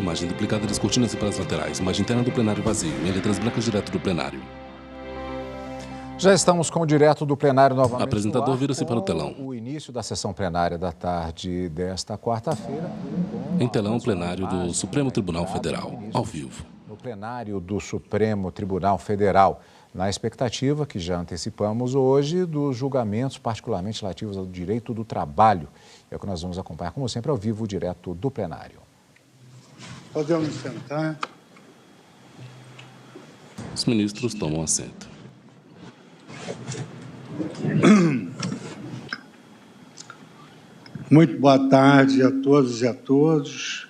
Imagem duplicada das cortinas e pelas laterais. Imagem interna do plenário vazio. Em letras brancas, direto do plenário. Já estamos com o direto do plenário novamente. Apresentador vira-se para o telão. O início da sessão plenária da tarde desta quarta-feira. Em telão, plenário do Supremo Tribunal Federal, ao vivo. No plenário do Supremo Tribunal Federal, na expectativa, que já antecipamos hoje, dos julgamentos particularmente relativos ao direito do trabalho. É o que nós vamos acompanhar, como sempre, ao vivo, direto do plenário. Podemos sentar. Os ministros tomam assento. Muito boa tarde a todos e a todos.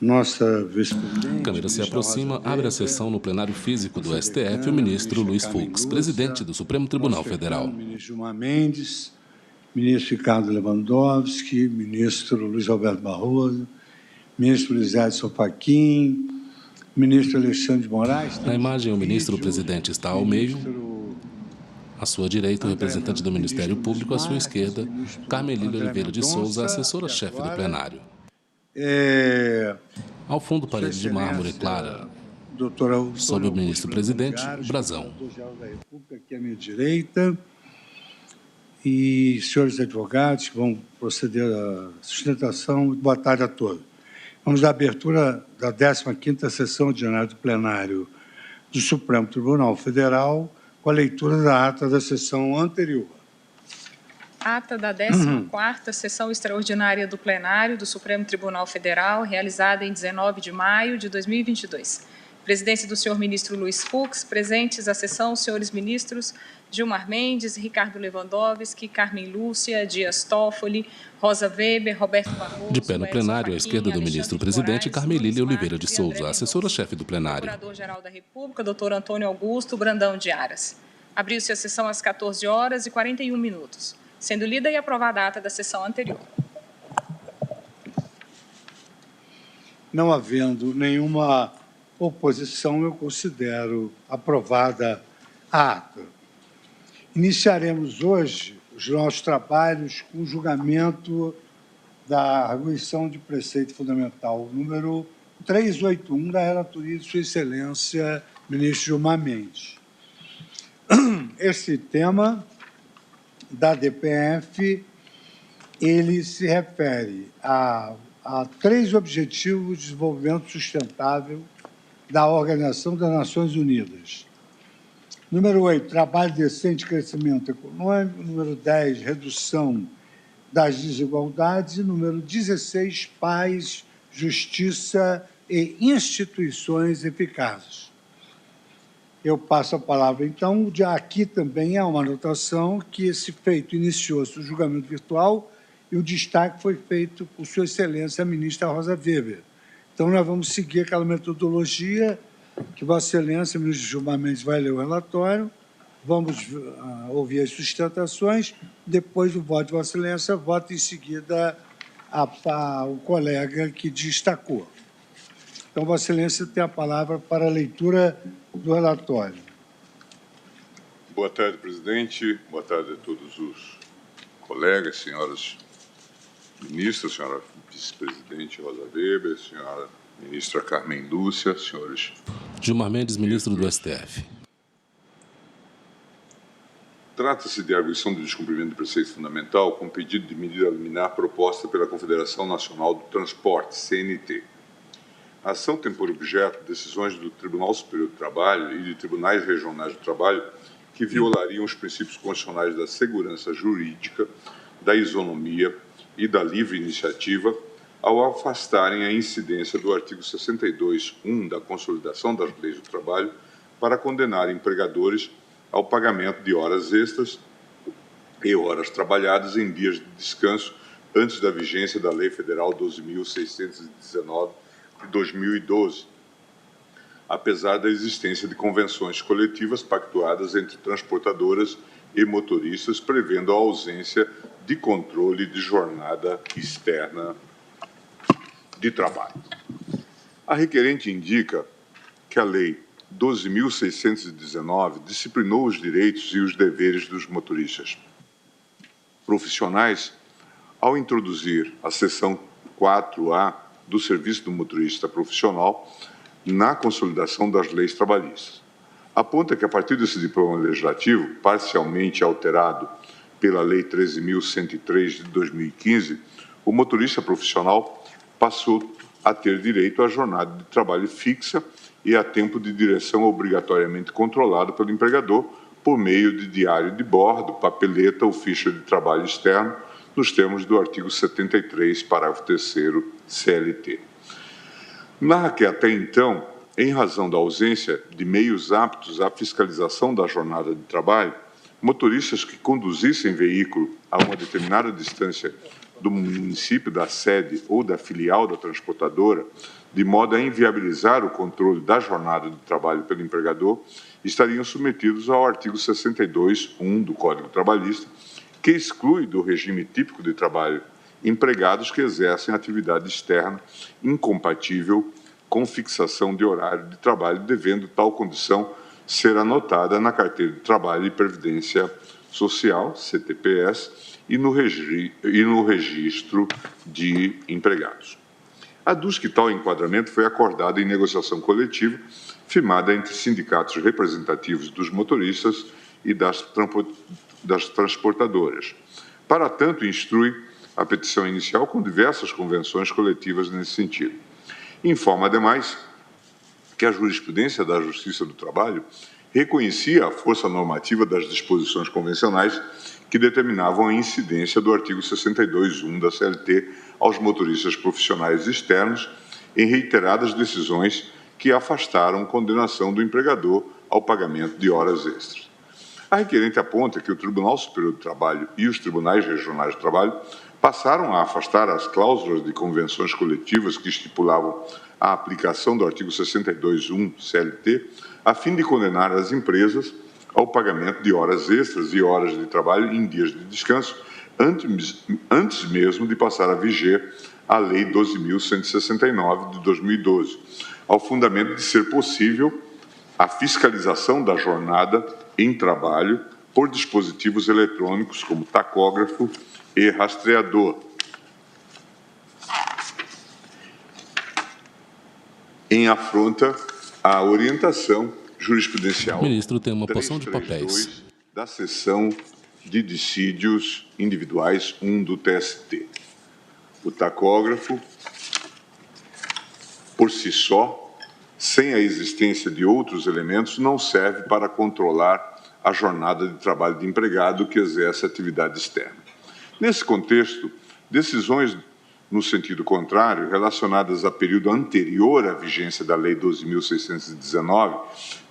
Nossa vice-presidente. A câmera se aproxima, abre a sessão no plenário físico do STF o ministro Luiz Fux, presidente do Supremo Tribunal Federal. Ministro Gilmar Mendes, ministro Ricardo Lewandowski, ministro Luiz Roberto Barroso, ministro Luiz Edson Fachin, ministro Alexandre de Moraes. Na imagem, o ministro-presidente está ao meio. À sua direita, o representante do Ministério Público, à sua esquerda, Carmelília Oliveira de Souza, assessora-chefe do plenário. Ao fundo, parede de mármore clara, sob o ministro-presidente, brasão. Da República, aqui à minha direita, e senhores advogados que vão proceder à sustentação. Muito boa tarde a todos. Vamos à abertura da 15ª sessão ordinária do plenário do Supremo Tribunal Federal, com a leitura da ata da sessão anterior. Ata da 14ª sessão extraordinária do plenário do Supremo Tribunal Federal, realizada em 19 de maio de 2022. Presidência do senhor ministro Luiz Fux, presentes à sessão os senhores ministros Gilmar Mendes, Ricardo Lewandowski, Carmen Lúcia, Dias Toffoli, Rosa Weber, Roberto Barroso. De pé no plenário, à esquerda do ministro-presidente, Carmelília Oliveira de Souza, assessora-chefe do plenário. Procurador-Geral da República, doutor Antônio Augusto Brandão de Aras. Abriu-se a sessão às 14h41, sendo lida e aprovada a ata da sessão anterior. Não havendo nenhuma oposição, eu considero aprovada a ata. Iniciaremos hoje os nossos trabalhos com o julgamento da arguição de preceito fundamental número 381 da relatoria de Sua Excelência, ministro Gilmar Mendes. Esse tema da DPF, ele se refere a 3 objetivos de desenvolvimento sustentável da Organização das Nações Unidas. Número 8, trabalho decente e crescimento econômico. Número 10, redução das desigualdades. E número 16, paz, justiça e instituições eficazes. Eu passo a palavra, então. Aqui também há uma anotação que esse feito iniciou-se o julgamento virtual e o destaque foi feito por Sua Excelência, a ministra Rosa Weber. Então, nós vamos seguir aquela metodologia que Vossa Excelência, o ministro Gilmar Mendes, vai ler o relatório, vamos ouvir as sustentações, depois do voto de Vossa Excelência, vota em seguida o colega que destacou. Então, Vossa Excelência tem a palavra para a leitura do relatório. Boa tarde, presidente. Boa tarde a todos os colegas, senhoras ministras, senhora vice-presidente Rosa Weber, senhora ministra Carmen Lúcia, senhores... Gilmar Mendes, ministro do STF. Trata-se de arguição do descumprimento do preceito fundamental com pedido de medida liminar proposta pela Confederação Nacional do Transporte, CNT. A ação tem por objeto decisões do Tribunal Superior do Trabalho e de tribunais regionais do trabalho que violariam os princípios constitucionais da segurança jurídica, da isonomia e da livre iniciativa, ao afastarem a incidência do artigo 62.1 da Consolidação das Leis do Trabalho para condenar empregadores ao pagamento de horas extras e horas trabalhadas em dias de descanso antes da vigência da Lei Federal 12.619 de 2012, apesar da existência de convenções coletivas pactuadas entre transportadoras e motoristas, prevendo a ausência de controle de jornada externa de trabalho. A requerente indica que a Lei 12.619 disciplinou os direitos e os deveres dos motoristas profissionais ao introduzir a seção 4A do serviço do motorista profissional na consolidação das leis trabalhistas. Aponta que, a partir desse diploma legislativo, parcialmente alterado pela Lei 13.103 de 2015, o motorista profissional passou a ter direito à jornada de trabalho fixa e a tempo de direção obrigatoriamente controlado pelo empregador por meio de diário de bordo, papeleta ou ficha de trabalho externo, nos termos do artigo 73, parágrafo 3º, CLT. Narra que, até então, em razão da ausência de meios aptos à fiscalização da jornada de trabalho, motoristas que conduzissem veículo a uma determinada distância do município da sede ou da filial da transportadora, de modo a inviabilizar o controle da jornada de trabalho pelo empregador, estariam submetidos ao artigo 62.1 do Código Trabalhista, que exclui do regime típico de trabalho empregados que exercem atividade externa incompatível com fixação de horário de trabalho, devendo tal condição ser anotada na Carteira de Trabalho e Previdência Social, CTPS, e no registro de empregados. Aduz que tal enquadramento foi acordado em negociação coletiva firmada entre sindicatos representativos dos motoristas e das transportadoras. Para tanto, instrui a petição inicial com diversas convenções coletivas nesse sentido. Informa, ademais, que a jurisprudência da Justiça do Trabalho reconhecia a força normativa das disposições convencionais que determinavam a incidência do artigo 62.1 da CLT aos motoristas profissionais externos em reiteradas decisões que afastaram condenação do empregador ao pagamento de horas extras. A requerente aponta que o Tribunal Superior do Trabalho e os Tribunais Regionais do Trabalho passaram a afastar as cláusulas de convenções coletivas que estipulavam a aplicação do artigo 62.1 CLT, a fim de condenar as empresas ao pagamento de horas extras e horas de trabalho em dias de descanso, antes mesmo de passar a viger a Lei 12.169 de 2012, ao fundamento de ser possível a fiscalização da jornada em trabalho por dispositivos eletrônicos como tacógrafo e rastreador, em afronta à orientação jurisprudencial. O ministro tem uma porção de papéis da seção de dissídios individuais 1 do TST. O tacógrafo, por si só, sem a existência de outros elementos, não serve para controlar a jornada de trabalho de empregado que exerce atividade externa. Nesse contexto, decisões no sentido contrário, relacionadas a período anterior à vigência da Lei 12.619,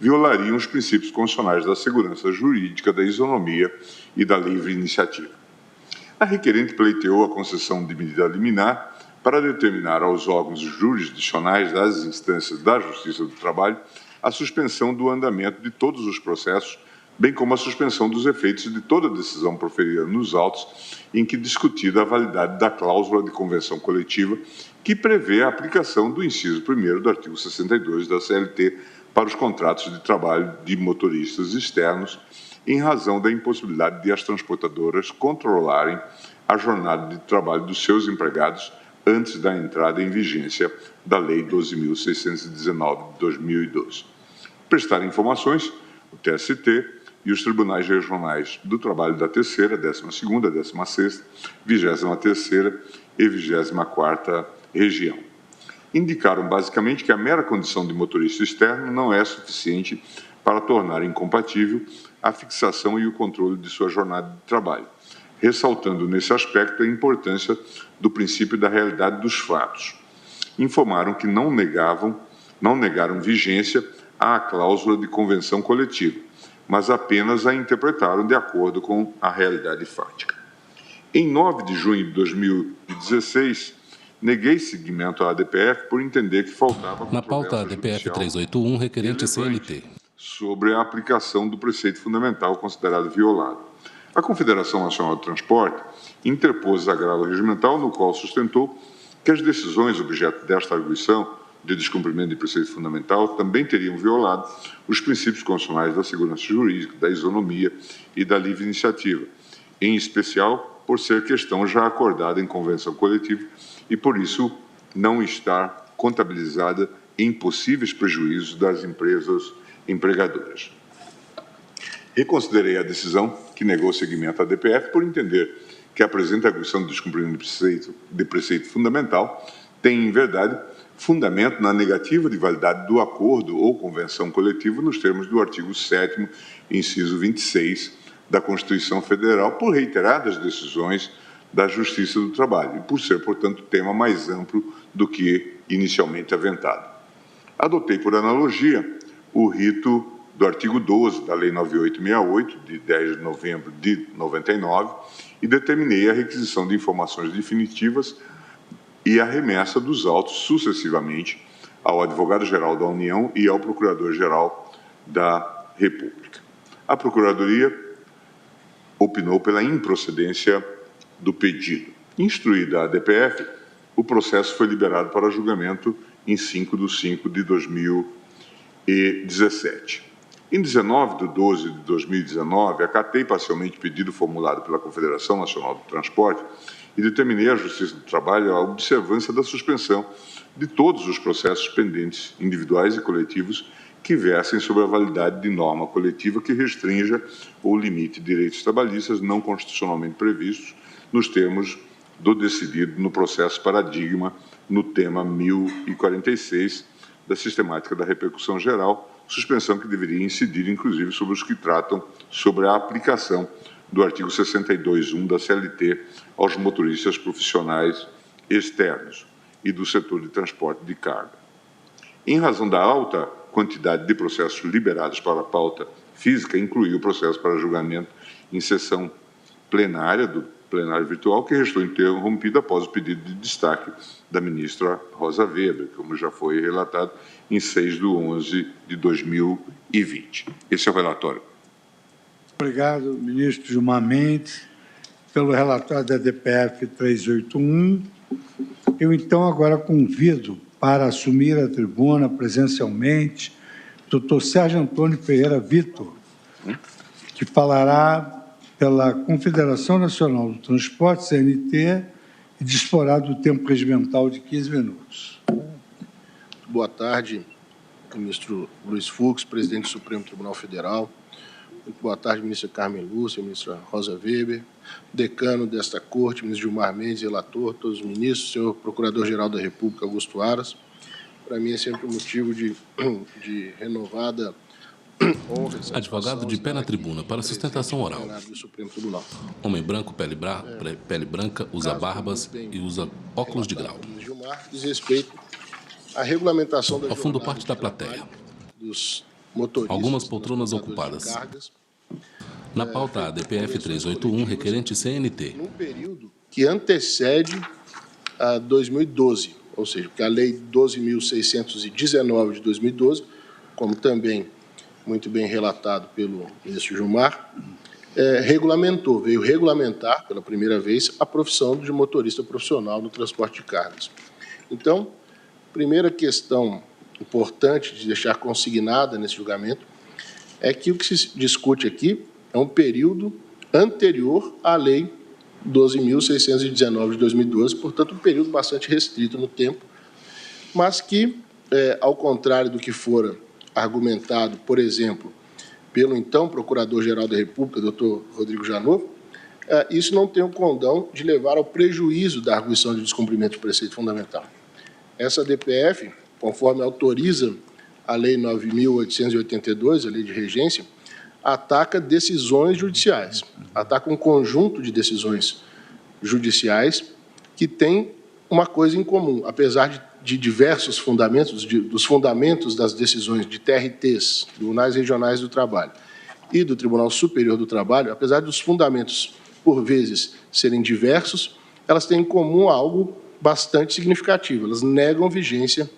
violariam os princípios constitucionais da segurança jurídica, da isonomia e da livre iniciativa. A requerente pleiteou a concessão de medida liminar para determinar aos órgãos jurisdicionais das instâncias da Justiça do Trabalho a suspensão do andamento de todos os processos, bem como a suspensão dos efeitos de toda decisão proferida nos autos em que discutida a validade da cláusula de convenção coletiva que prevê a aplicação do inciso 1º do artigo 62 da CLT para os contratos de trabalho de motoristas externos, em razão da impossibilidade de as transportadoras controlarem a jornada de trabalho dos seus empregados antes da entrada em vigência da Lei 12.619 de 2012. Prestar informações, o TST e os Tribunais Regionais do Trabalho da Terceira, 12ª, 16ª, 23ª e 24ª Região. Indicaram basicamente que a mera condição de motorista externo não é suficiente para tornar incompatível a fixação e o controle de sua jornada de trabalho, ressaltando nesse aspecto a importância do princípio da realidade dos fatos. Informaram que não negaram vigência à cláusula de convenção coletiva, mas apenas a interpretaram de acordo com a realidade fática. Em 9 de junho de 2016, neguei seguimento à ADPF por entender que faltava na pauta ADPF 381, requerente CLT, sobre a aplicação do preceito fundamental considerado violado. A Confederação Nacional do Transporte interpôs agravo regimental no qual sustentou que as decisões objeto desta arguição de descumprimento de preceito fundamental também teriam violado os princípios constitucionais da segurança jurídica, da isonomia e da livre iniciativa, em especial por ser questão já acordada em convenção coletiva e, por isso, não estar contabilizada em possíveis prejuízos das empresas empregadoras. Reconsiderei a decisão que negou seguimento à DPF por entender que a presente arguição de descumprimento de preceito fundamental tem, em verdade, fundamento na negativa de validade do acordo ou convenção coletiva nos termos do artigo 7º, inciso 26 da Constituição Federal, por reiteradas decisões da Justiça do Trabalho e por ser, portanto, tema mais amplo do que inicialmente aventado. Adotei, por analogia, o rito do artigo 12 da Lei 9868, de 10 de novembro de 99, e determinei a requisição de informações definitivas e a remessa dos autos sucessivamente ao Advogado-Geral da União e ao Procurador-Geral da República. A Procuradoria opinou pela improcedência do pedido. Instruída a DPF, o processo foi liberado para julgamento em 5 de 5 de 2017. Em 19 de 12 de 2019, acatei parcialmente pedido formulado pela Confederação Nacional do Transporte e determinei à Justiça do Trabalho a observância da suspensão de todos os processos pendentes, individuais e coletivos, que versem sobre a validade de norma coletiva que restrinja ou limite direitos trabalhistas não constitucionalmente previstos nos termos do decidido no processo paradigma no tema 1046 da sistemática da repercussão geral, suspensão que deveria incidir, inclusive, sobre os que tratam sobre a aplicação do artigo 62.1 da CLT aos motoristas profissionais externos e do setor de transporte de carga. Em razão da alta quantidade de processos liberados para a pauta física, incluiu o processo para julgamento em sessão plenária do plenário virtual, que restou interrompido após o pedido de destaque da ministra Rosa Weber, como já foi relatado, em 6 de 11 de 2020. Esse é o relatório. Obrigado, ministro Gilmar Mendes, pelo relatório da DPF 381. Eu, então, agora convido para assumir a tribuna presencialmente o Dr. Sérgio Antônio Ferreira Vitor, que falará pela Confederação Nacional do Transporte, CNT, e disporá do tempo regimental de 15 minutos. Boa tarde, ministro Luiz Fux, presidente do Supremo Tribunal Federal. Muito boa tarde, ministra Carmen Lúcia, ministra Rosa Weber, decano desta corte, ministro Gilmar Mendes, relator, todos os ministros, senhor Procurador-Geral da República, Augusto Aras. Para mim é sempre um motivo de renovada honra. Advogado de pé na tribuna para sustentação oral. Homem branco, pele branca, usa barbas e usa óculos de grau. Gilmar, diz respeito à regulamentação da ao fundo parte da plateia. Dos motoristas, algumas poltronas ocupadas. Na pauta ADPF 381, requerente CNT. Num período que antecede a 2012, ou seja, que a Lei 12.619 de 2012, como também muito bem relatado pelo ministro Gilmar, veio regulamentar pela primeira vez a profissão de motorista profissional no transporte de cargas. Então, primeira questão importante de deixar consignada nesse julgamento é que o que se discute aqui é um período anterior à Lei 12.619 de 2012, portanto, um período bastante restrito no tempo, mas que, ao contrário do que fora argumentado, por exemplo, pelo então Procurador-Geral da República, doutor Rodrigo Janot, isso não tem o condão de levar ao prejuízo da arguição de descumprimento de preceito fundamental. Essa DPF, conforme autoriza a Lei 9.882, a Lei de Regência, ataca decisões judiciais, ataca um conjunto de decisões judiciais que tem uma coisa em comum, apesar de diversos fundamentos, dos fundamentos das decisões de TRTs, Tribunais Regionais do Trabalho, e do Tribunal Superior do Trabalho, apesar dos fundamentos, por vezes, serem diversos, elas têm em comum algo bastante significativo. Elas negam vigência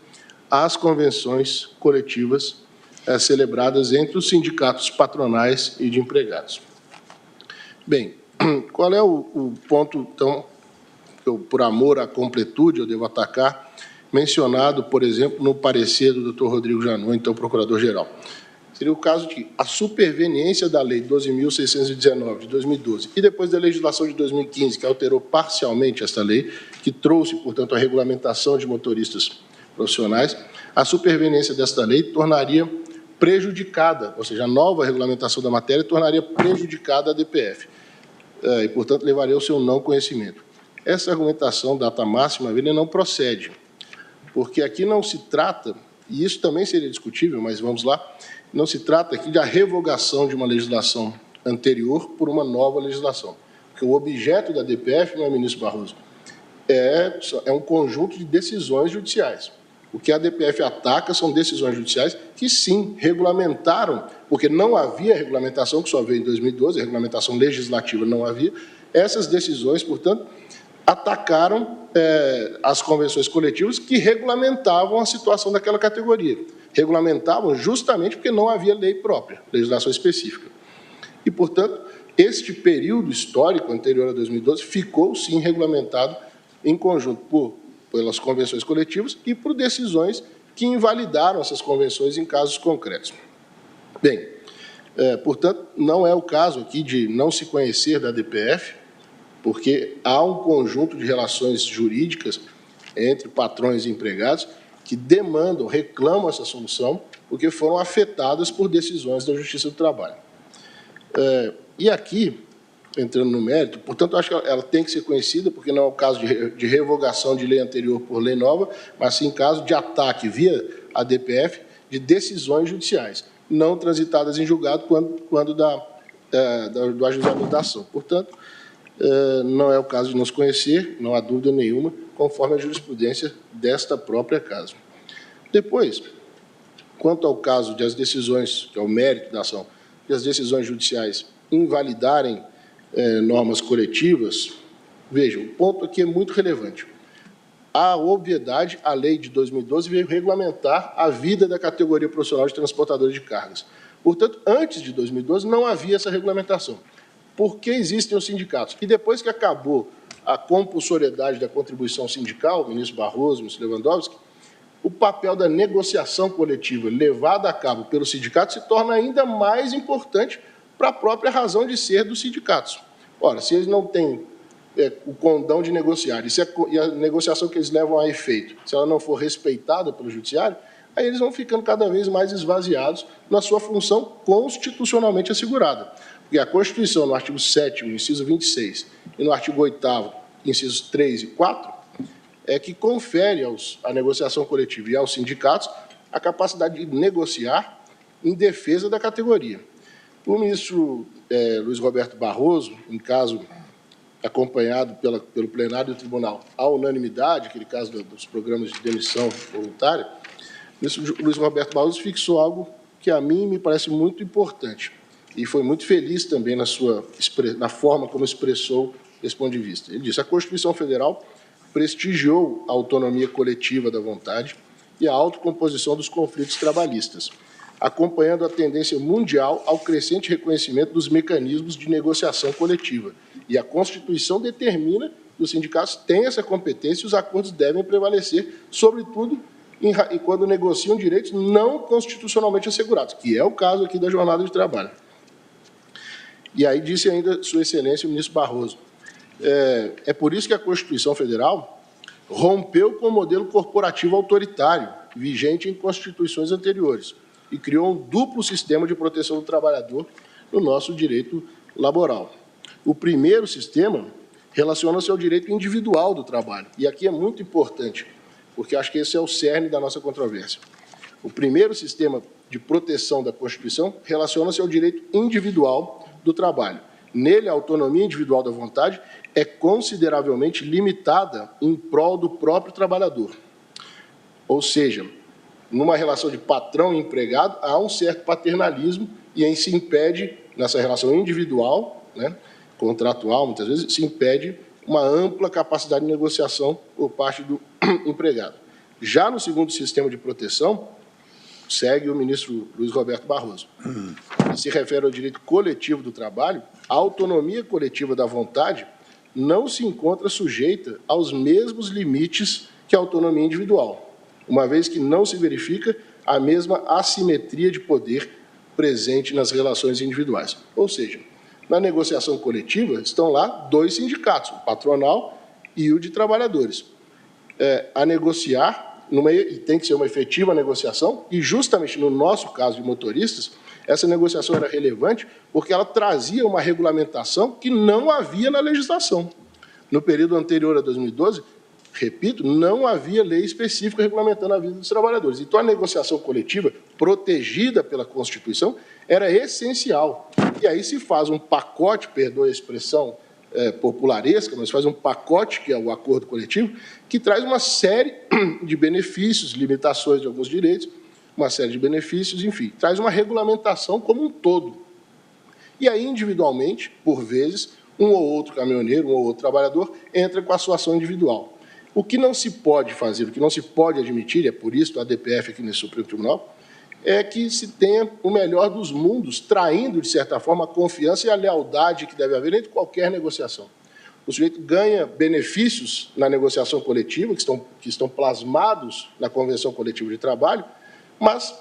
às convenções coletivas celebradas entre os sindicatos patronais e de empregados. Bem, qual é o ponto, então, que eu, por amor à completude, eu devo atacar, mencionado, por exemplo, no parecer do Dr. Rodrigo Janot, então Procurador-Geral? seria o caso de a superveniência da Lei 12.619, de 2012, e depois da legislação de 2015, que alterou parcialmente esta lei, que trouxe, portanto, a regulamentação de motoristas profissionais, a superveniência desta lei tornaria prejudicada, ou seja, a nova regulamentação da matéria tornaria prejudicada a DPF, e, portanto, levaria ao seu não conhecimento. Essa argumentação data máxima não procede, porque aqui não se trata, e isso também seria discutível, mas vamos lá, não se trata aqui da revogação de uma legislação anterior por uma nova legislação, porque o objeto da DPF, não é, ministro Barroso, é um conjunto de decisões judiciais. O que a DPF ataca são decisões judiciais que, sim, regulamentaram, porque não havia regulamentação, que só veio em 2012, a regulamentação legislativa não havia. Essas decisões, portanto, atacaram as convenções coletivas que regulamentavam a situação daquela categoria. Regulamentavam justamente porque não havia lei própria, legislação específica. E, portanto, este período histórico anterior a 2012 ficou, sim, regulamentado em conjunto pelas convenções coletivas e por decisões que invalidaram essas convenções em casos concretos. Bem, portanto, não é o caso aqui de não se conhecer da DPF, porque há um conjunto de relações jurídicas entre patrões e empregados que demandam, reclamam essa solução, porque foram afetadas por decisões da Justiça do Trabalho. E aqui, entrando no mérito, portanto, acho que ela tem que ser conhecida, porque não é o caso de revogação de lei anterior por lei nova, mas sim caso de ataque via a DPF de decisões judiciais, não transitadas em julgado quando do ajuizamento da ação. Portanto, não é o caso de nos conhecer, não há dúvida nenhuma, conforme a jurisprudência desta própria casa. Depois, quanto ao caso de as decisões, que é o mérito da ação, de as decisões judiciais invalidarem normas coletivas, vejam, o ponto aqui é muito relevante. A obviedade, a lei de 2012 veio regulamentar a vida da categoria profissional de transportadores de cargas. Portanto, antes de 2012 não havia essa regulamentação. Por que existem os sindicatos? E depois que acabou a compulsoriedade da contribuição sindical, ministro Barroso, ministro Lewandowski, o papel da negociação coletiva levada a cabo pelos sindicatos se torna ainda mais importante para a própria razão de ser dos sindicatos. Ora, se eles não têm o condão de negociar e a negociação que eles levam a efeito, se ela não for respeitada pelo judiciário, aí eles vão ficando cada vez mais esvaziados na sua função constitucionalmente assegurada. Porque a Constituição, no artigo 7º, inciso 26, e no artigo 8º, incisos 3 e 4, é que confere à negociação coletiva e aos sindicatos a capacidade de negociar em defesa da categoria. O ministro Luiz Roberto Barroso, em caso acompanhado pelo plenário do tribunal à unanimidade, aquele caso dos programas de demissão voluntária, o ministro Luiz Roberto Barroso fixou algo que a mim me parece muito importante e foi muito feliz também na forma como expressou esse ponto de vista. Ele disse: a Constituição Federal prestigiou a autonomia coletiva da vontade e a autocomposição dos conflitos trabalhistas, acompanhando a tendência mundial ao crescente reconhecimento dos mecanismos de negociação coletiva. E a Constituição determina que os sindicatos têm essa competência e os acordos devem prevalecer, sobretudo quando negociam direitos não constitucionalmente assegurados, que é o caso aqui da jornada de trabalho. E aí disse ainda Sua Excelência, o ministro Barroso, é por isso que a Constituição Federal rompeu com o modelo corporativo autoritário vigente em constituições anteriores e criou um duplo sistema de proteção do trabalhador no nosso direito laboral. O primeiro sistema relaciona-se ao direito individual do trabalho, e aqui é muito importante, porque acho que esse é o cerne da nossa controvérsia. O primeiro sistema de proteção da Constituição relaciona-se ao direito individual do trabalho. Nele, a autonomia individual da vontade é consideravelmente limitada em prol do próprio trabalhador. Ou seja, numa relação de patrão e empregado, há um certo paternalismo e aí se impede, nessa relação individual, contratual, muitas vezes, se impede uma ampla capacidade de negociação por parte do empregado. Já no segundo sistema de proteção, segue o ministro Luiz Roberto Barroso, que se refere ao direito coletivo do trabalho, a autonomia coletiva da vontade não se encontra sujeita aos mesmos limites que a autonomia individual, uma vez que não se verifica a mesma assimetria de poder presente nas relações individuais. Ou seja, na negociação coletiva estão lá dois sindicatos, o patronal e o de trabalhadores, a negociar, e tem que ser uma efetiva negociação, e justamente no nosso caso de motoristas, essa negociação era relevante porque ela trazia uma regulamentação que não havia na legislação. No período anterior a 2012, repito, não havia lei específica regulamentando a vida dos trabalhadores. Então, a negociação coletiva, protegida pela Constituição, era essencial. E aí se faz um pacote, perdoe a expressão popularesca, mas faz um pacote, que é o acordo coletivo, que traz uma série de benefícios, limitações de alguns direitos, uma série de benefícios, enfim, traz uma regulamentação como um todo. E aí, individualmente, por vezes, um ou outro caminhoneiro, um ou outro trabalhador entra com a sua ação individual. O que não se pode fazer, o que não se pode admitir, e é por isso a ADPF aqui nesse Supremo Tribunal, é que se tenha o melhor dos mundos, traindo, de certa forma, a confiança e a lealdade que deve haver entre qualquer negociação. O sujeito ganha benefícios na negociação coletiva, que estão plasmados na Convenção Coletiva de Trabalho, mas,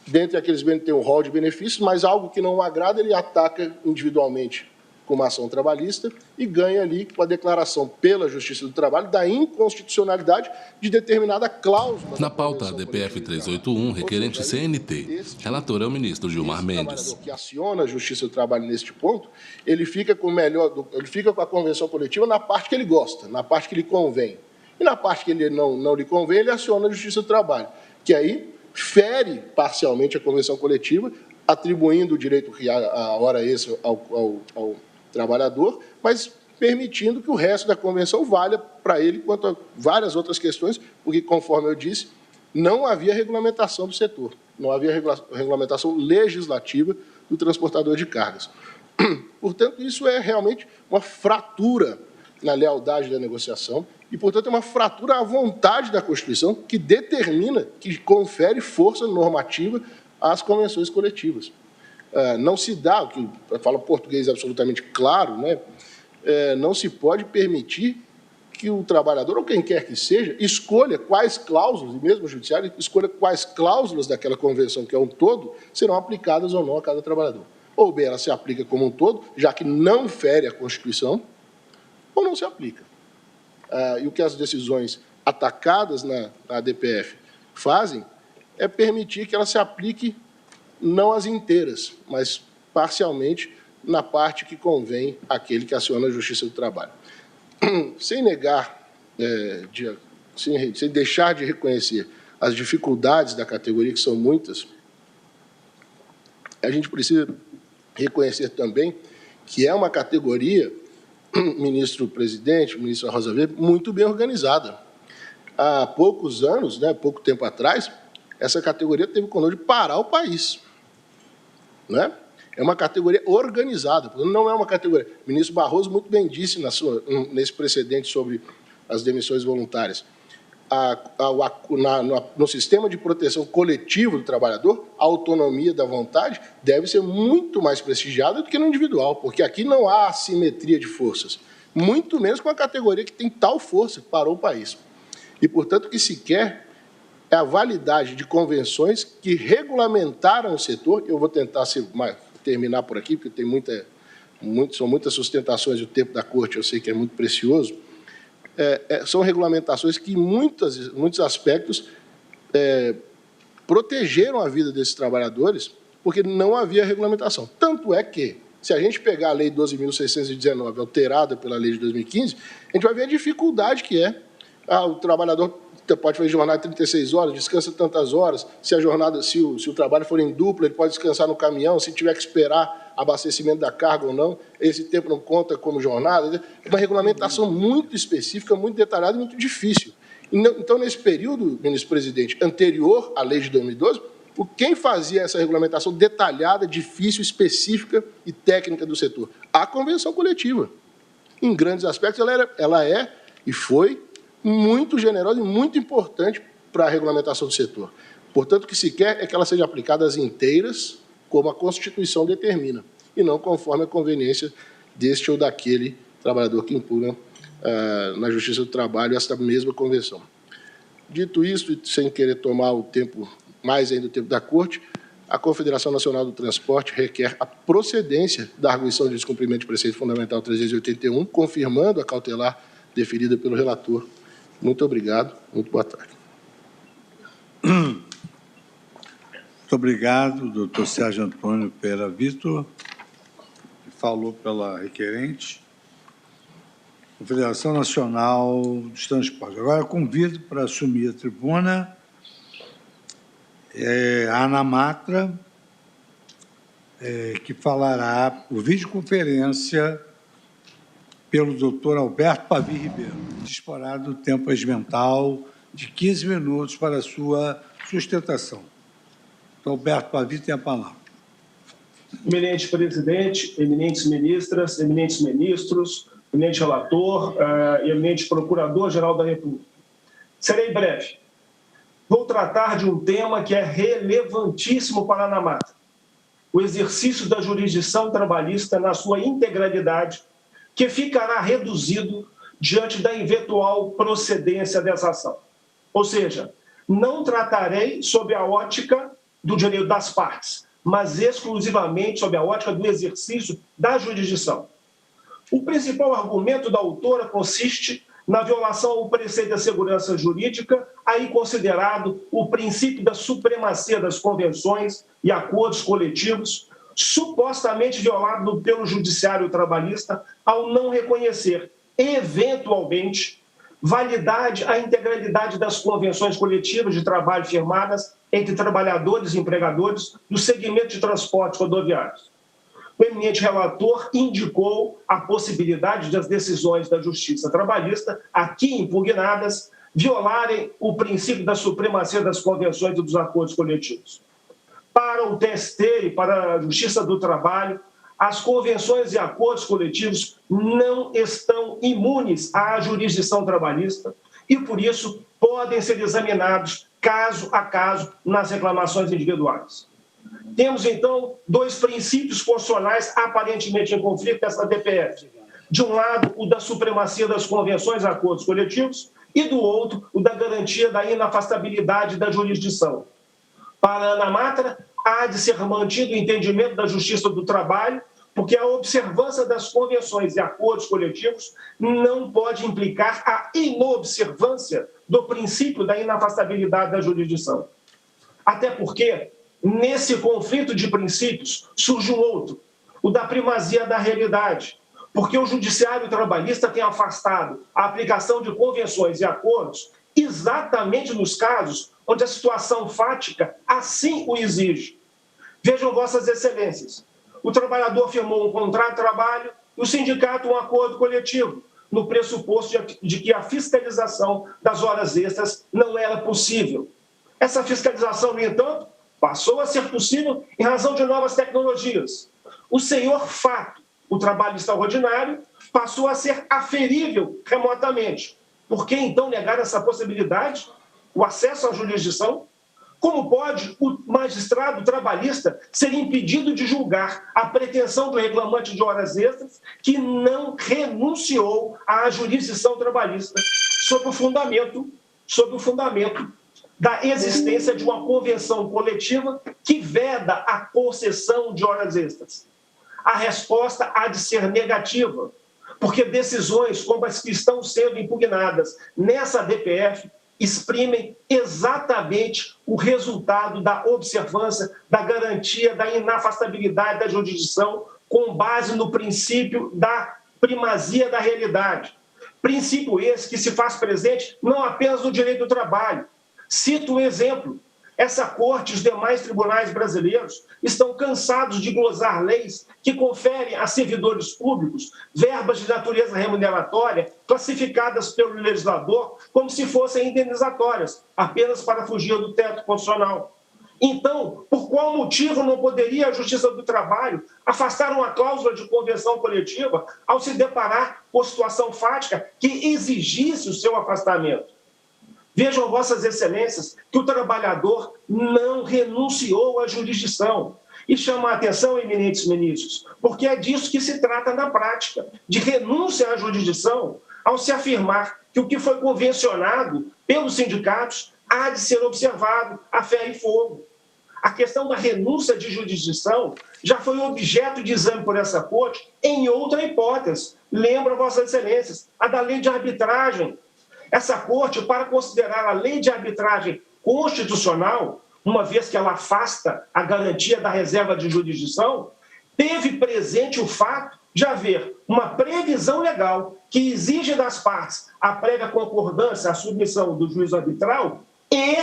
dentre aqueles benefícios, tem um rol de benefícios, mas algo que não agrada, ele ataca individualmente com uma ação trabalhista e ganha ali com a declaração pela Justiça do Trabalho da inconstitucionalidade de determinada cláusula. Na pauta, a ADPF 381, requerente CNT. Relator é o ministro Gilmar Mendes. Que aciona a Justiça do Trabalho neste ponto, ele fica com a convenção coletiva na parte que ele gosta, na parte que lhe convém. E na parte que ele não lhe convém, ele aciona a Justiça do Trabalho, que aí fere parcialmente a convenção coletiva, atribuindo o direito à hora extra ao trabalhador, mas permitindo que o resto da convenção valha para ele quanto a várias outras questões, porque, conforme eu disse, não havia regulamentação do setor, não havia regulamentação legislativa do transportador de cargas. Portanto, isso é realmente uma fratura na lealdade da negociação e, portanto, é uma fratura à vontade da Constituição que determina, que confere força normativa às convenções coletivas. Não se dá, que fala português absolutamente claro, né? Não se pode permitir que o trabalhador, ou quem quer que seja, escolha quais cláusulas, e mesmo o judiciário, escolha quais cláusulas daquela convenção, que é um todo, serão aplicadas ou não a cada trabalhador. Ou bem ela se aplica como um todo, já que não fere a Constituição, ou não se aplica. E o que as decisões atacadas na ADPF fazem é permitir que ela se aplique não as inteiras, mas parcialmente na parte que convém àquele que aciona a Justiça do Trabalho. Sem negar, sem deixar de reconhecer as dificuldades da categoria, que são muitas, a gente precisa reconhecer também que é uma categoria, ministro-presidente, ministra Rosa Weber, muito bem organizada. Há poucos anos, pouco tempo atrás, essa categoria teve o condão de parar o país. Né? É uma categoria organizada, não é uma categoria. O ministro Barroso muito bem disse nesse precedente sobre as demissões voluntárias. No sistema de proteção coletiva do trabalhador, a autonomia da vontade deve ser muito mais prestigiada do que no individual, porque aqui não há assimetria de forças, muito menos com a categoria que tem tal força que parou o país. E, portanto, o que se quer é a validade de convenções que regulamentaram o setor. Eu vou tentar terminar por aqui, porque são muitas sustentações e o tempo da Corte eu sei que é muito precioso. São regulamentações que, em muitos aspectos, protegeram a vida desses trabalhadores, porque não havia regulamentação. Tanto é que, se a gente pegar a Lei 12.619, alterada pela Lei de 2015, a gente vai ver a dificuldade que é. O trabalhador pode fazer jornada de 36 horas, descansa tantas horas, se o trabalho for em dupla, ele pode descansar no caminhão, se tiver que esperar abastecimento da carga ou não, esse tempo não conta como jornada. É uma regulamentação muito específica, muito detalhada e muito difícil. Então, nesse período, ministro-presidente, anterior à lei de 2012, quem fazia essa regulamentação detalhada, difícil, específica e técnica do setor? A convenção coletiva. Em grandes aspectos, ela é e foi muito generosa e muito importante para a regulamentação do setor. Portanto, o que se quer é que ela seja aplicada às inteiras, como a Constituição determina, e não conforme a conveniência deste ou daquele trabalhador que impugna na Justiça do Trabalho esta mesma convenção. Dito isso, e sem querer tomar o tempo, mais ainda o tempo da Corte, a Confederação Nacional do Transporte requer a procedência da arguição de descumprimento de preceito fundamental 381, confirmando a cautelar deferida pelo relator. Muito obrigado, muito boa tarde. Muito obrigado, doutor Sérgio Antônio Pereira Vitor, que falou pela requerente. Confederação Nacional dos Transportes. Agora eu convido para assumir a tribuna a Ana Matra, que falará por videoconferência pelo doutor Alberto Pavim Ribeiro. Disporá do tempo regimental de 15 minutos para a sua sustentação. Então, Alberto Pavim tem a palavra. Eminente presidente, eminentes ministras, eminentes ministros, eminente relator e eminente procurador-geral da República. Serei breve. Vou tratar de um tema que é relevantíssimo para a Ana Matra: o exercício da jurisdição trabalhista na sua integralidade, que ficará reduzido diante da eventual procedência dessa ação. Ou seja, não tratarei sob a ótica do direito das partes, mas exclusivamente sob a ótica do exercício da jurisdição. O principal argumento da autora consiste na violação ao preceito da segurança jurídica, aí considerado o princípio da supremacia das convenções e acordos coletivos, supostamente violado pelo judiciário trabalhista ao não reconhecer, eventualmente, validade à integralidade das convenções coletivas de trabalho firmadas entre trabalhadores e empregadores do segmento de transportes rodoviários. O eminente relator indicou a possibilidade das decisões da Justiça Trabalhista, aqui impugnadas, violarem o princípio da supremacia das convenções e dos acordos coletivos. Para o TST e para a Justiça do Trabalho, as convenções e acordos coletivos não estão imunes à jurisdição trabalhista e, por isso, podem ser examinados caso a caso nas reclamações individuais. Temos, então, dois princípios constitucionais aparentemente em conflito nessa DPF. De um lado, o da supremacia das convenções e acordos coletivos e, do outro, o da garantia da inafastabilidade da jurisdição. Para a Ana Matra, há de ser mantido o entendimento da Justiça do Trabalho, porque a observância das convenções e acordos coletivos não pode implicar a inobservância do princípio da inafastabilidade da jurisdição. Até porque, nesse conflito de princípios, surge um outro, o da primazia da realidade, porque o judiciário trabalhista tem afastado a aplicação de convenções e acordos exatamente nos casos onde a situação fática assim o exige. Vejam vossas excelências, o trabalhador firmou um contrato de trabalho e o sindicato um acordo coletivo, no pressuposto de que a fiscalização das horas extras não era possível. Essa fiscalização, no entanto, passou a ser possível em razão de novas tecnologias. O senhor fato, o trabalho extraordinário, passou a ser aferível remotamente. Por que, então, negar essa possibilidade, o acesso à jurisdição? Como pode o magistrado trabalhista ser impedido de julgar a pretensão do reclamante de horas extras que não renunciou à jurisdição trabalhista sob o fundamento da existência de uma convenção coletiva que veda a concessão de horas extras? A resposta há de ser negativa, porque decisões como as que estão sendo impugnadas nessa DPF exprimem exatamente o resultado da observância, da garantia, da inafastabilidade da jurisdição com base no princípio da primazia da realidade. Princípio esse que se faz presente não apenas no direito do trabalho. Cito um exemplo. Essa corte e os demais tribunais brasileiros estão cansados de glosar leis que conferem a servidores públicos verbas de natureza remuneratória classificadas pelo legislador como se fossem indenizatórias, apenas para fugir do teto constitucional. Então, por qual motivo não poderia a Justiça do Trabalho afastar uma cláusula de convenção coletiva ao se deparar com situação fática que exigisse o seu afastamento? Vejam, vossas excelências, que o trabalhador não renunciou à jurisdição. E chama a atenção, eminentes ministros, porque é disso que se trata na prática, de renúncia à jurisdição, ao se afirmar que o que foi convencionado pelos sindicatos há de ser observado a ferro e fogo. A questão da renúncia de jurisdição já foi objeto de exame por essa corte em outra hipótese. Lembro, Vossas Excelências, a da lei de arbitragem. Essa corte, para considerar a lei de arbitragem constitucional, uma vez que ela afasta a garantia da reserva de jurisdição, teve presente o fato de haver uma previsão legal que exige das partes a prévia concordância, a submissão do juízo arbitral e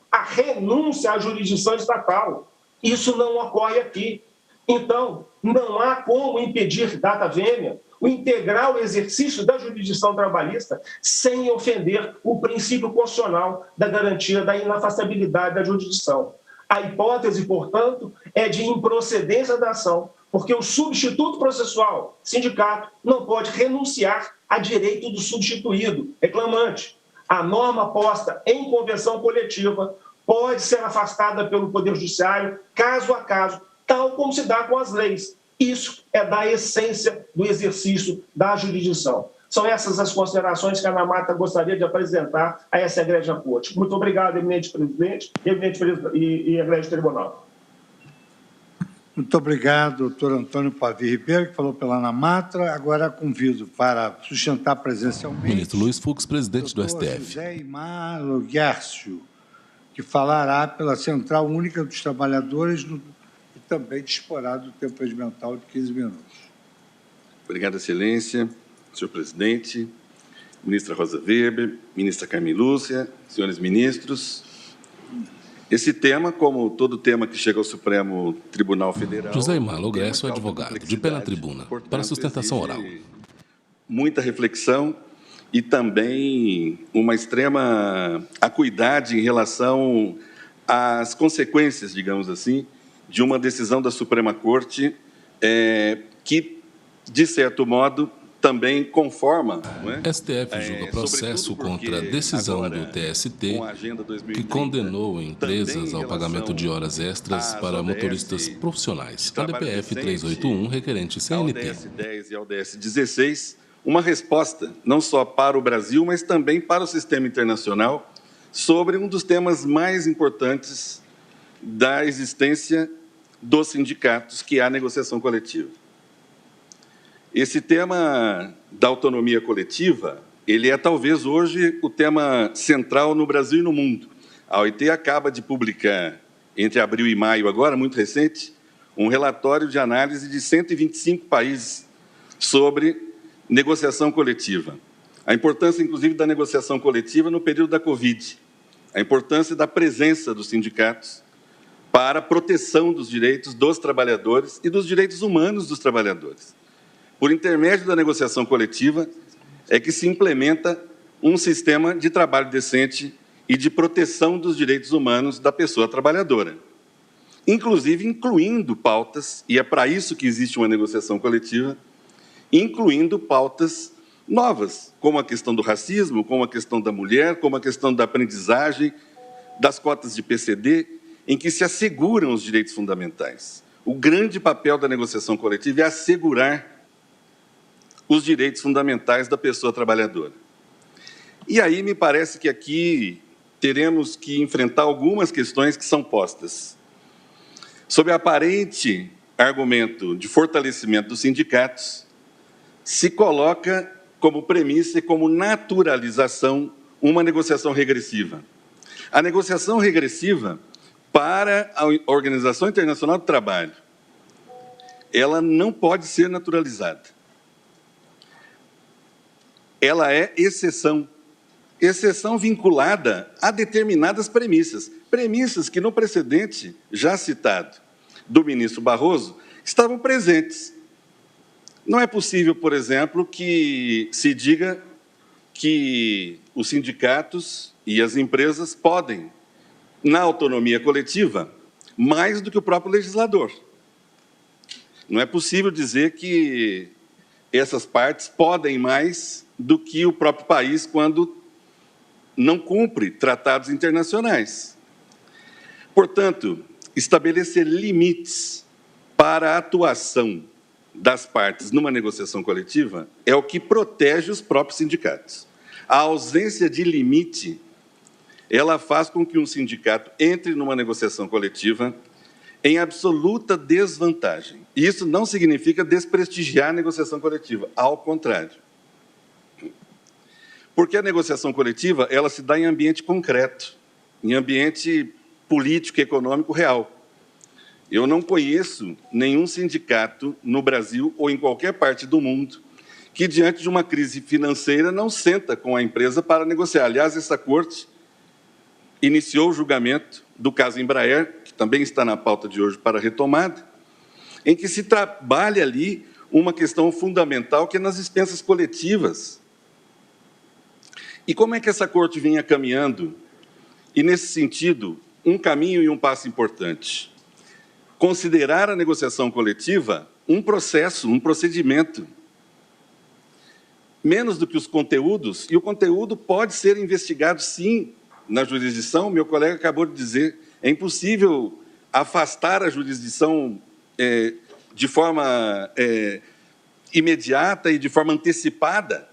a renúncia à jurisdição estatal. Isso não ocorre aqui. Então, não há como impedir data vênia o integral exercício da jurisdição trabalhista sem ofender o princípio constitucional da garantia da inafastabilidade da jurisdição. A hipótese, portanto, é de improcedência da ação, porque o substituto processual, sindicato, não pode renunciar a direito do substituído, reclamante. A norma posta em convenção coletiva pode ser afastada pelo Poder Judiciário, caso a caso, tal como se dá com as leis. Isso é da essência do exercício da jurisdição. São essas as considerações que a ANAMATA gostaria de apresentar a essa egrégia corte. Muito obrigado, eminente presidente e egrégia tribunal. Muito obrigado, doutor Antônio Pavio Ribeiro, que falou pela ANAMATA. Agora convido para sustentar presencialmente ministro Luiz Fux, presidente do STF. José Aymar Loguércio, que falará pela Central Única dos Trabalhadores e também disporá do tempo regimental de 15 minutos. Obrigado, Excelência, senhor presidente, ministra Rosa Weber, ministra Carmen Lúcia, senhores ministros. Esse tema, como todo tema que chega ao Supremo Tribunal Federal... José Aymar Loguércio é advogado, de pé na tribuna, para sustentação oral. Muita reflexão e também uma extrema acuidade em relação às consequências, digamos assim, de uma decisão da Suprema Corte que, de certo modo, também conforma... Não é? STF julga processo contra a decisão do TST que condenou empresas ao pagamento de horas extras para motoristas profissionais, a DPF 381, requerente CNT. Ao ODS 10 e ao ODS 16, uma resposta não só para o Brasil, mas também para o sistema internacional sobre um dos temas mais importantes da existência dos sindicatos, que é a negociação coletiva. Esse tema da autonomia coletiva, ele é talvez hoje o tema central no Brasil e no mundo. A OIT acaba de publicar, entre abril e maio agora, muito recente, um relatório de análise de 125 países sobre negociação coletiva. A importância, inclusive, da negociação coletiva no período da Covid. A importância da presença dos sindicatos para a proteção dos direitos dos trabalhadores e dos direitos humanos dos trabalhadores. Por intermédio da negociação coletiva, é que se implementa um sistema de trabalho decente e de proteção dos direitos humanos da pessoa trabalhadora, inclusive incluindo pautas, e é para isso que existe uma negociação coletiva, incluindo pautas novas, como a questão do racismo, como a questão da mulher, como a questão da aprendizagem, das cotas de PCD, em que se asseguram os direitos fundamentais. O grande papel da negociação coletiva é assegurar os direitos fundamentais da pessoa trabalhadora. E aí me parece que aqui teremos que enfrentar algumas questões que são postas. Sob o aparente argumento de fortalecimento dos sindicatos, se coloca como premissa e como naturalização uma negociação regressiva. A negociação regressiva para a Organização Internacional do Trabalho, ela não pode ser naturalizada. Ela é exceção vinculada a determinadas premissas, premissas que no precedente já citado do ministro Barroso estavam presentes. Não é possível, por exemplo, que se diga que os sindicatos e as empresas podem, na autonomia coletiva, mais do que o próprio legislador. Não é possível dizer que essas partes podem mais do que o próprio país quando não cumpre tratados internacionais. Portanto, estabelecer limites para a atuação das partes numa negociação coletiva é o que protege os próprios sindicatos. A ausência de limite ela faz com que um sindicato entre numa negociação coletiva em absoluta desvantagem. Isso não significa desprestigiar a negociação coletiva, ao contrário. Porque a negociação coletiva, ela se dá em ambiente concreto, em ambiente político e econômico real. Eu não conheço nenhum sindicato no Brasil ou em qualquer parte do mundo que, diante de uma crise financeira, não senta com a empresa para negociar. Aliás, essa corte iniciou o julgamento do caso Embraer, que também está na pauta de hoje para retomada, em que se trabalha ali uma questão fundamental, que é nas dispensas coletivas. E como é que essa corte vinha caminhando? E, nesse sentido, um caminho e um passo importante. Considerar a negociação coletiva um processo, um procedimento, menos do que os conteúdos, e o conteúdo pode ser investigado, sim, na jurisdição. Meu colega acabou de dizer, é impossível afastar a jurisdição de forma imediata e de forma antecipada,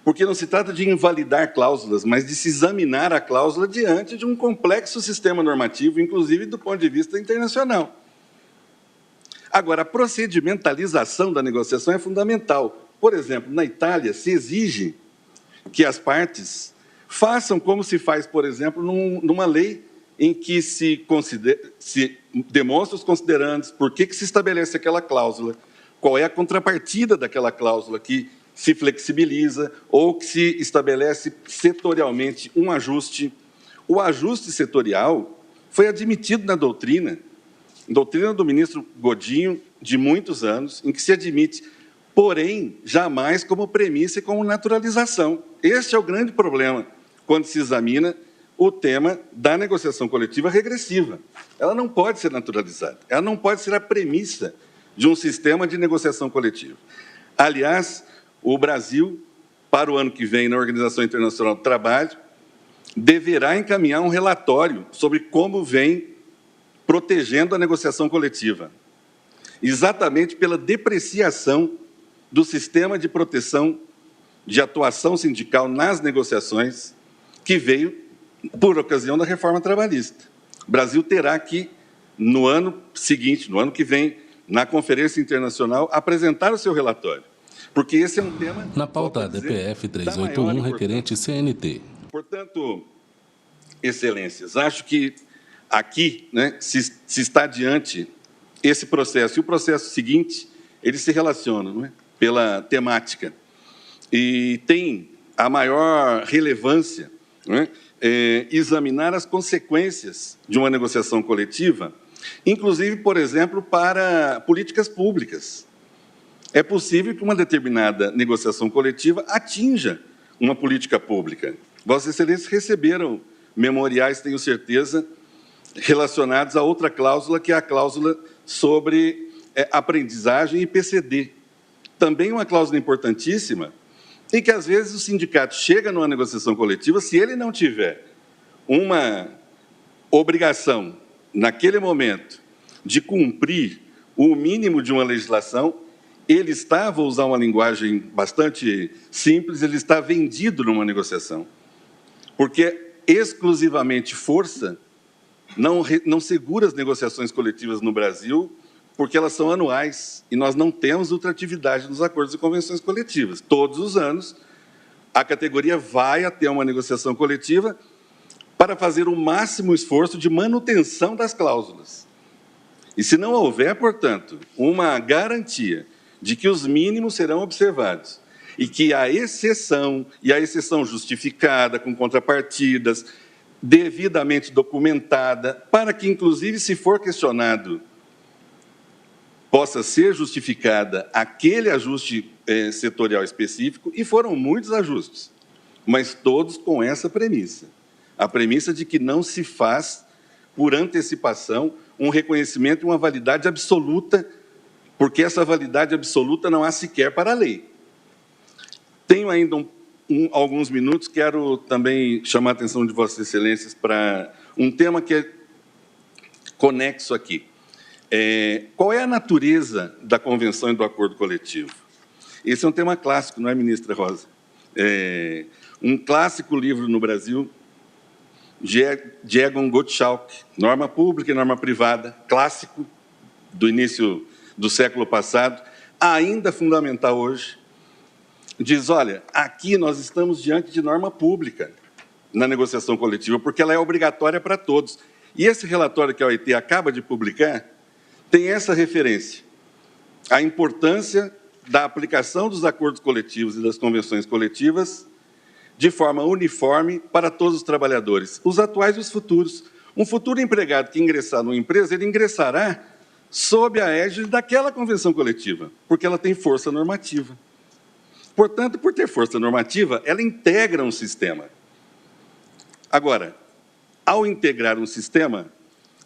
porque não se trata de invalidar cláusulas, mas de se examinar a cláusula diante de um complexo sistema normativo, inclusive do ponto de vista internacional. Agora, a procedimentalização da negociação é fundamental. Por exemplo, na Itália, se exige que as partes façam como se faz, por exemplo, numa lei em que se demonstra os considerandos, por que se estabelece aquela cláusula, qual é a contrapartida daquela cláusula que se flexibiliza ou que se estabelece setorialmente um ajuste. O ajuste setorial foi admitido na doutrina do ministro Godinho, de muitos anos, em que se admite, porém, jamais como premissa e como naturalização. Este é o grande problema quando se examina o tema da negociação coletiva regressiva. Ela não pode ser naturalizada, ela não pode ser a premissa de um sistema de negociação coletiva. Aliás, o Brasil, para o ano que vem, na Organização Internacional do Trabalho, deverá encaminhar um relatório sobre como vem protegendo a negociação coletiva, exatamente pela depreciação do sistema de proteção de atuação sindical nas negociações que veio por ocasião da reforma trabalhista. O Brasil terá que, no ano seguinte, no ano que vem, na Conferência Internacional, apresentar o seu relatório. Porque esse é um tema... Na pauta DPF 381, requerente CNT. Portanto, excelências, acho que aqui, né, se está diante esse processo. E o processo seguinte, eles se relacionam, não é? Pela temática. E tem a maior relevância, não é? Examinar as consequências de uma negociação coletiva, inclusive, por exemplo, para políticas públicas. É possível que uma determinada negociação coletiva atinja uma política pública. Vossas Excelências receberam memoriais, tenho certeza, relacionados a outra cláusula, que é a cláusula sobre aprendizagem e PCD. Também uma cláusula importantíssima, e que, às vezes, o sindicato chega numa negociação coletiva, se ele não tiver uma obrigação, naquele momento, de cumprir o mínimo de uma legislação, ele está, vou usar uma linguagem bastante simples, ele está vendido numa negociação. Porque exclusivamente força não segura as negociações coletivas no Brasil, porque elas são anuais, e nós não temos ultratividade nos acordos e convenções coletivas. Todos os anos, a categoria vai até uma negociação coletiva para fazer o máximo esforço de manutenção das cláusulas. E se não houver, portanto, uma garantia de que os mínimos serão observados e que a exceção, e a exceção justificada, com contrapartidas, devidamente documentada, para que, inclusive, se for questionado, possa ser justificada aquele ajuste setorial específico, e foram muitos ajustes, mas todos com essa premissa, a premissa de que não se faz, por antecipação, um reconhecimento e uma validade absoluta, porque essa validade absoluta não há sequer para a lei. Tenho ainda alguns minutos, quero também chamar a atenção de Vossas Excelências para um tema que é conexo aqui. Qual é a natureza da convenção e do acordo coletivo? Esse é um tema clássico, não é, ministra Rosa? Um clássico livro no Brasil, Jaeger-Gottschalk, norma pública e norma privada, clássico do início do século passado, ainda fundamental hoje, diz, olha, aqui nós estamos diante de norma pública na negociação coletiva, porque ela é obrigatória para todos. E esse relatório que a OIT acaba de publicar tem essa referência, a importância da aplicação dos acordos coletivos e das convenções coletivas de forma uniforme para todos os trabalhadores, os atuais e os futuros. Um futuro empregado que ingressar numa empresa, ele ingressará sob a égide daquela convenção coletiva, porque ela tem força normativa. Portanto, por ter força normativa, ela integra um sistema. Agora, ao integrar um sistema,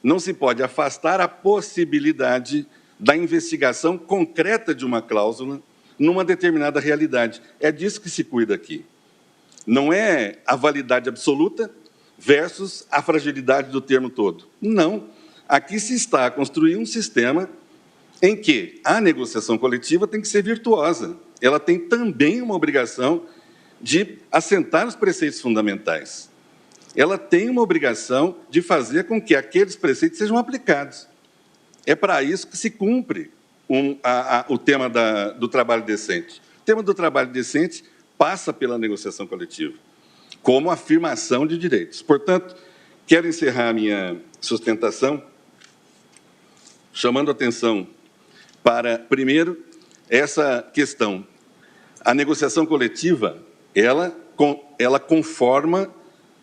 não se pode afastar a possibilidade da investigação concreta de uma cláusula numa determinada realidade. É disso que se cuida aqui. Não é a validade absoluta versus a fragilidade do termo todo. Não. Aqui se está a construir um sistema em que a negociação coletiva tem que ser virtuosa. Ela tem também uma obrigação de assentar os preceitos fundamentais. Ela tem uma obrigação de fazer com que aqueles preceitos sejam aplicados. É para isso que se cumpre o tema do trabalho decente. O tema do trabalho decente passa pela negociação coletiva, como afirmação de direitos. Portanto, quero encerrar a minha sustentação chamando a atenção para, primeiro, essa questão. A negociação coletiva, ela conforma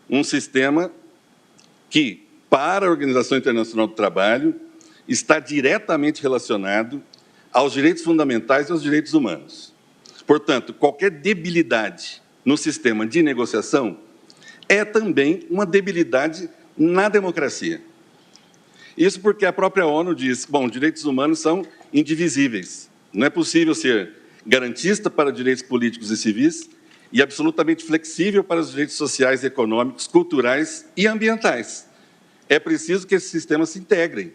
um sistema que, para a Organização Internacional do Trabalho, está diretamente relacionado aos direitos fundamentais e aos direitos humanos. Portanto, qualquer debilidade no sistema de negociação é também uma debilidade na democracia. Isso porque a própria ONU diz, bom, direitos humanos são indivisíveis. Não é possível ser garantista para direitos políticos e civis e absolutamente flexível para os direitos sociais, econômicos, culturais e ambientais. É preciso que esses sistemas se integrem.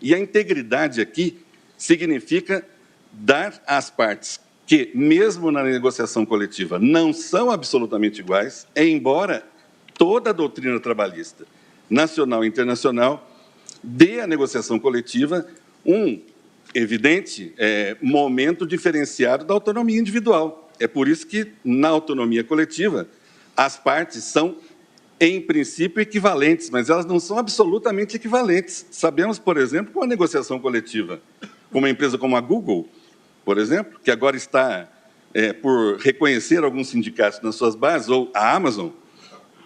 E a integridade aqui significa dar às partes que, mesmo na negociação coletiva, não são absolutamente iguais, embora toda a doutrina trabalhista, nacional e internacional, dê à negociação coletiva um evidente momento diferenciado da autonomia individual. É por isso que, na autonomia coletiva, as partes são, em princípio, equivalentes, mas elas não são absolutamente equivalentes. Sabemos, por exemplo, com a negociação coletiva, com uma empresa como a Google, por exemplo, que agora está por reconhecer alguns sindicatos nas suas bases, ou a Amazon,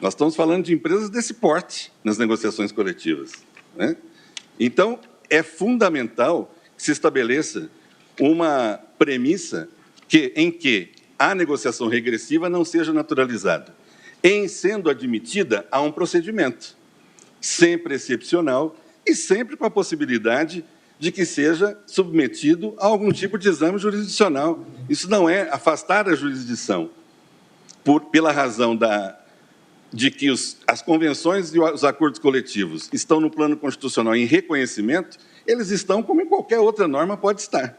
nós estamos falando de empresas desse porte nas negociações coletivas, né? Então, é fundamental que se estabeleça uma premissa em que a negociação regressiva não seja naturalizada. Em sendo admitida, há um procedimento, sempre excepcional e sempre com a possibilidade de que seja submetido a algum tipo de exame jurisdicional. Isso não é afastar a jurisdição, pela razão de que as convenções e os acordos coletivos estão no plano constitucional em reconhecimento, eles estão como em qualquer outra norma pode estar.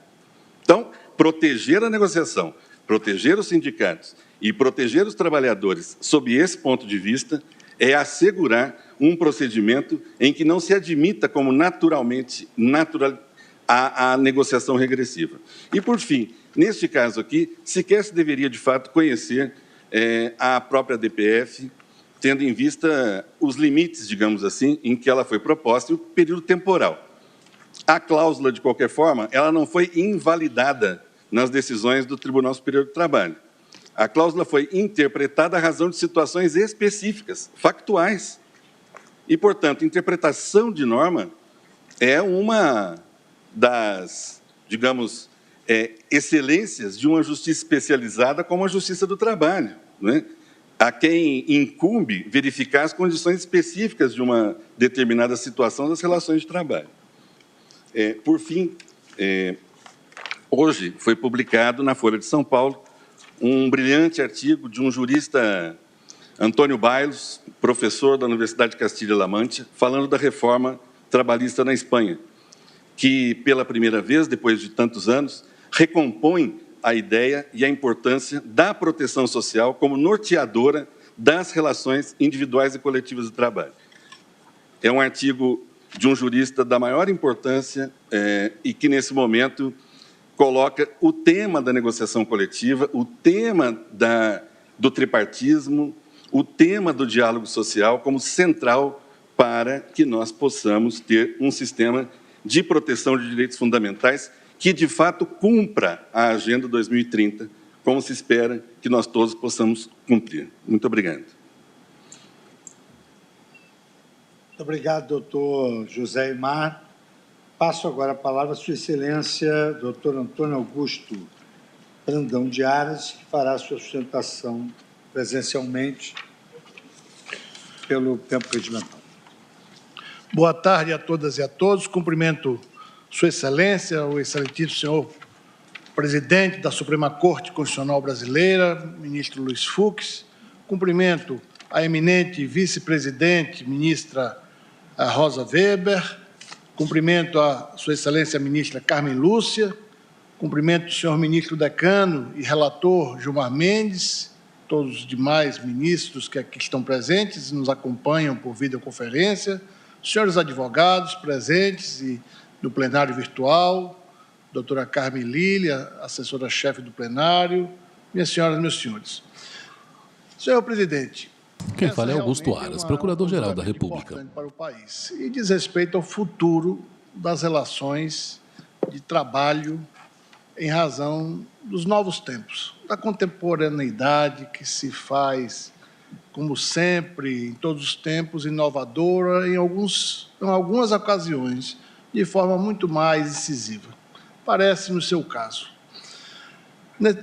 Então, proteger a negociação, proteger os sindicatos e proteger os trabalhadores sob esse ponto de vista é assegurar um procedimento em que não se admita como naturalmente a negociação regressiva. E, por fim, neste caso aqui, sequer se deveria, de fato, conhecer a própria DPF, tendo em vista os limites, digamos assim, em que ela foi proposta e o período temporal. A cláusula, de qualquer forma, ela não foi invalidada nas decisões do Tribunal Superior do Trabalho. A cláusula foi interpretada à razão de situações específicas, factuais. E, portanto, interpretação de norma é uma das, digamos, excelências de uma justiça especializada como a Justiça do Trabalho, né? A quem incumbe verificar as condições específicas de uma determinada situação das relações de trabalho. Por fim, hoje foi publicado na Folha de São Paulo um brilhante artigo de um jurista, Antônio Bailos, professor da Universidade de Castilha-La Mancha, falando da reforma trabalhista na Espanha, que, pela primeira vez, depois de tantos anos, recompõe a ideia e a importância da proteção social como norteadora das relações individuais e coletivas de trabalho. É um artigo de um jurista da maior importância e que, nesse momento, coloca o tema da negociação coletiva, o tema do tripartismo, o tema do diálogo social como central para que nós possamos ter um sistema de proteção de direitos fundamentais que, de fato, cumpra a Agenda 2030, como se espera que nós todos possamos cumprir. Muito obrigado. Muito obrigado, doutor José Aymar. Passo agora a palavra à Sua Excelência, doutor Antônio Augusto Brandão de Aras, que fará a sua sustentação presencialmente pelo tempo regimental. Boa tarde a todas e a todos. Cumprimento Sua Excelência, o excelentíssimo senhor presidente da Suprema Corte Constitucional Brasileira, ministro Luiz Fux. Cumprimento a eminente vice-presidente, ministra Rosa Weber. Cumprimento a Sua Excelência, ministra Carmen Lúcia. Cumprimento o senhor ministro decano e relator Gilmar Mendes, todos os demais ministros que aqui estão presentes e nos acompanham por videoconferência, senhores advogados presentes e no plenário virtual, doutora Carmen Lília, assessora-chefe do plenário, minhas senhoras e meus senhores. Senhor presidente, quem fala é Augusto Aras, Procurador-Geral da República. Para o país e diz respeito ao futuro das relações de trabalho em razão dos novos tempos, da contemporaneidade que se faz, como sempre, em todos os tempos, inovadora, em algumas ocasiões, de forma muito mais decisiva. Parece no seu caso.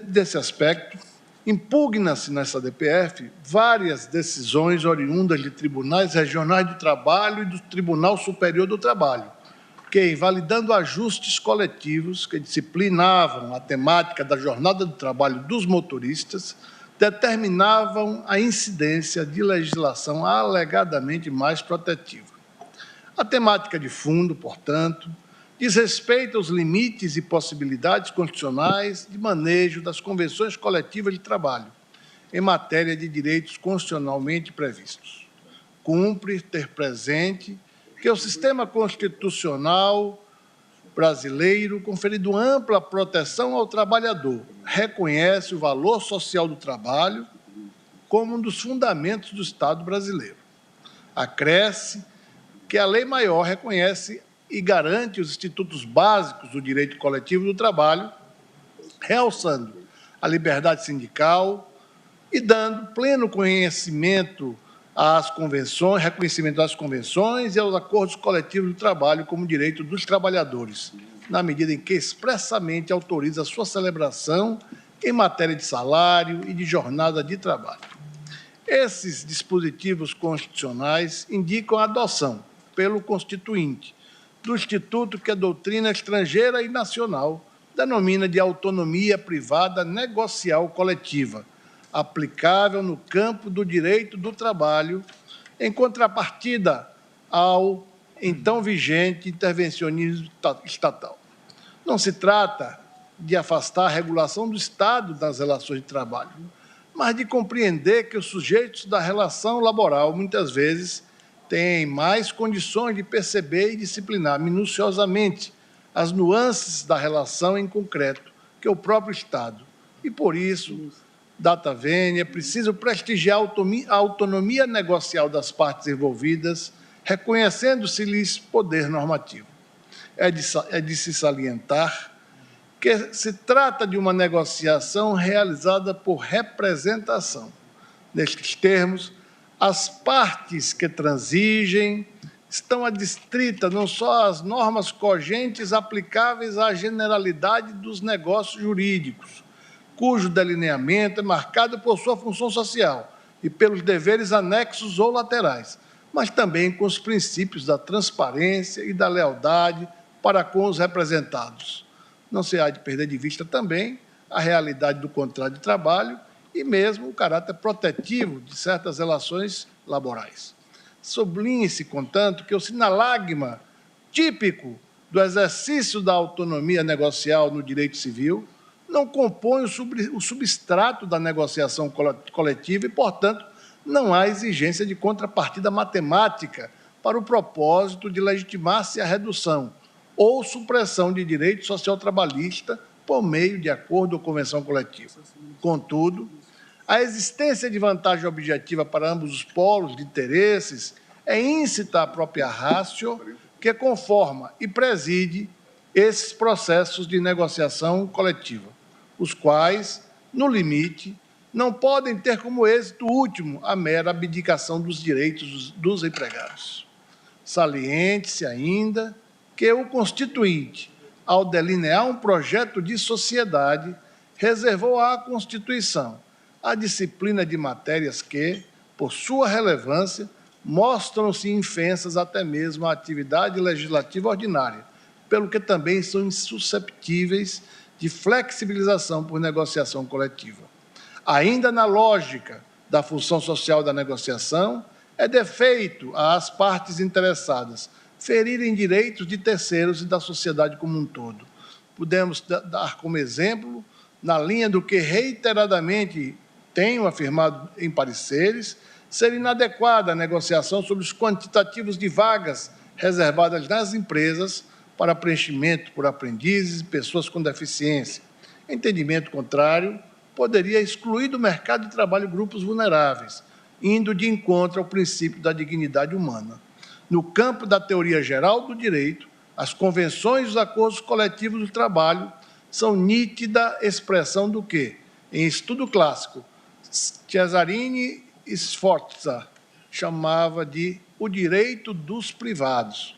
Desse aspecto, impugna-se nessa DPF várias decisões oriundas de tribunais regionais do trabalho e do Tribunal Superior do Trabalho, que, invalidando ajustes coletivos que disciplinavam a temática da jornada do trabalho dos motoristas, determinavam a incidência de legislação alegadamente mais protetiva. A temática de fundo, portanto, diz respeito aos limites e possibilidades constitucionais de manejo das convenções coletivas de trabalho em matéria de direitos constitucionalmente previstos. Cumpre ter presente que o sistema constitucional brasileiro, conferindo ampla proteção ao trabalhador, reconhece o valor social do trabalho como um dos fundamentos do Estado brasileiro. Acresce que a lei maior reconhece e garante os institutos básicos do direito coletivo do trabalho, realçando a liberdade sindical e dando pleno reconhecimento das convenções e aos acordos coletivos do trabalho como direito dos trabalhadores, na medida em que expressamente autoriza a sua celebração em matéria de salário e de jornada de trabalho. Esses dispositivos constitucionais indicam a adoção, pelo Constituinte, do Instituto que a doutrina estrangeira e nacional denomina de autonomia privada negocial coletiva, aplicável no campo do direito do trabalho, em contrapartida ao então vigente intervencionismo estatal. Não se trata de afastar a regulação do Estado das relações de trabalho, mas de compreender que os sujeitos da relação laboral, muitas vezes, têm mais condições de perceber e disciplinar minuciosamente as nuances da relação em concreto que o próprio Estado. E, por isso, data vênia, é preciso prestigiar a autonomia negocial das partes envolvidas, reconhecendo-se-lhes poder normativo. É de se salientar que se trata de uma negociação realizada por representação. Nestes termos, as partes que transigem estão adstritas não só às normas cogentes aplicáveis à generalidade dos negócios jurídicos, cujo delineamento é marcado por sua função social e pelos deveres anexos ou laterais, mas também com os princípios da transparência e da lealdade para com os representados. Não se há de perder de vista também a realidade do contrato de trabalho e mesmo o caráter protetivo de certas relações laborais. Sublinhe-se, contanto, que o sinalagma típico do exercício da autonomia negocial no direito civil não compõe o substrato da negociação coletiva e, portanto, não há exigência de contrapartida matemática para o propósito de legitimar-se a redução ou supressão de direito social trabalhista por meio de acordo ou convenção coletiva. Contudo, a existência de vantagem objetiva para ambos os polos de interesses é íncita à própria ratio que conforma e preside esses processos de negociação coletiva, os quais, no limite, não podem ter como êxito último a mera abdicação dos direitos dos empregados. Saliente-se ainda que o Constituinte, ao delinear um projeto de sociedade, reservou à Constituição a disciplina de matérias que, por sua relevância, mostram-se infensas até mesmo à atividade legislativa ordinária, pelo que também são insusceptíveis de flexibilização por negociação coletiva. Ainda na lógica da função social da negociação, é defeito às partes interessadas ferirem direitos de terceiros e da sociedade como um todo. Podemos dar como exemplo, na linha do que reiteradamente tenho afirmado em pareceres, ser inadequada a negociação sobre os quantitativos de vagas reservadas nas empresas para preenchimento por aprendizes e pessoas com deficiência. Entendimento contrário poderia excluir do mercado de trabalho grupos vulneráveis, indo de encontro ao princípio da dignidade humana. No campo da teoria geral do direito, as convenções e os acordos coletivos do trabalho são nítida expressão do que, em estudo clássico, Cesarini e Sforza chamava de o direito dos privados,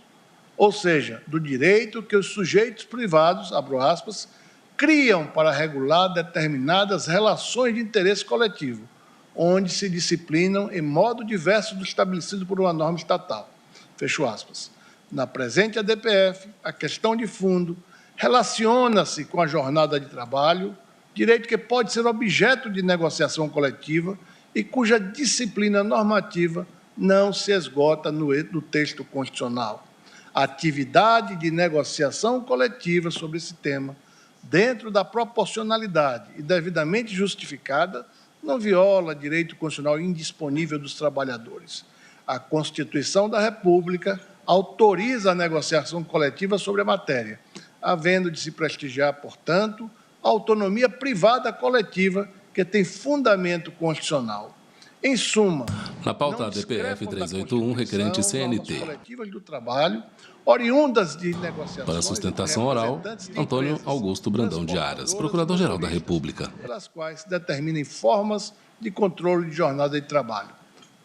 ou seja, do direito que os sujeitos privados, abro aspas, criam para regular determinadas relações de interesse coletivo, onde se disciplinam em modo diverso do estabelecido por uma norma estatal. Fecho aspas. Na presente ADPF, a questão de fundo relaciona-se com a jornada de trabalho, direito que pode ser objeto de negociação coletiva e cuja disciplina normativa não se esgota no texto constitucional. A atividade de negociação coletiva sobre esse tema, dentro da proporcionalidade e devidamente justificada, não viola direito constitucional indisponível dos trabalhadores. A Constituição da República autoriza a negociação coletiva sobre a matéria, havendo de se prestigiar, portanto, a autonomia privada coletiva que tem fundamento constitucional. Em suma, na pauta ADPF 381, requerente CNT. Coletivas do trabalho, oriundas de negociações. Para sustentação oral, Antônio Augusto Brandão de Aras, Procurador-Geral da República. Pelas quais se determinem formas de controle de jornada de trabalho.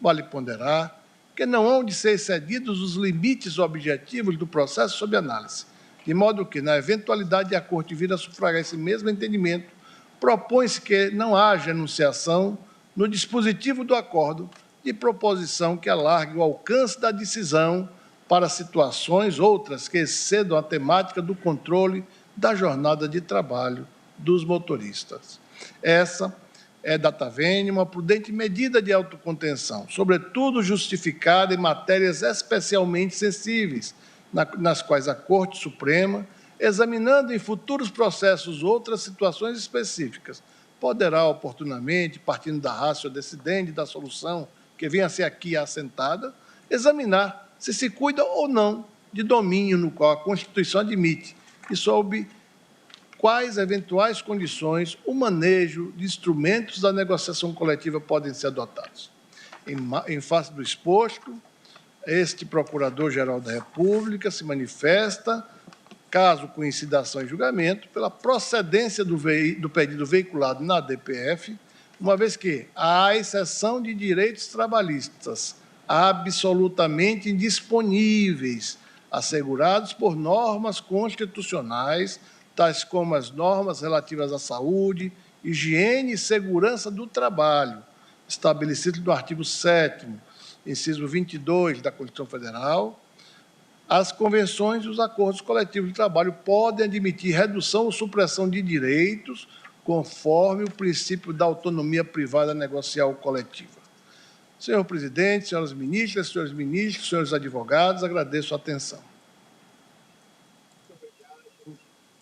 Vale ponderar que não hão de ser excedidos os limites objetivos do processo sob análise, de modo que, na eventualidade de a Corte vir a sufragar esse mesmo entendimento, propõe-se que não haja enunciação no dispositivo do acordo de proposição que alargue o alcance da decisão para situações outras que excedam a temática do controle da jornada de trabalho dos motoristas. Essa é, data vênia, uma prudente medida de autocontenção, sobretudo justificada em matérias especialmente sensíveis, nas quais a Corte Suprema, examinando em futuros processos outras situações específicas, poderá oportunamente, partindo da ratio decidente da solução que venha a ser aqui assentada, examinar se se cuida ou não de domínio no qual a Constituição admite e sob quais eventuais condições o manejo de instrumentos da negociação coletiva podem ser adotados. Em face do exposto, este Procurador-Geral da República se manifesta, caso coincida ação em julgamento, pela procedência do pedido veiculado na ADPF, uma vez que, à exceção de direitos trabalhistas absolutamente indisponíveis, assegurados por normas constitucionais, tais como as normas relativas à saúde, higiene e segurança do trabalho, estabelecidas no artigo 7º, inciso 22 da Constituição Federal, as convenções e os acordos coletivos de trabalho podem admitir redução ou supressão de direitos conforme o princípio da autonomia privada negocial coletiva. Senhor presidente, senhoras ministras, senhores ministros, senhores advogados, agradeço a atenção.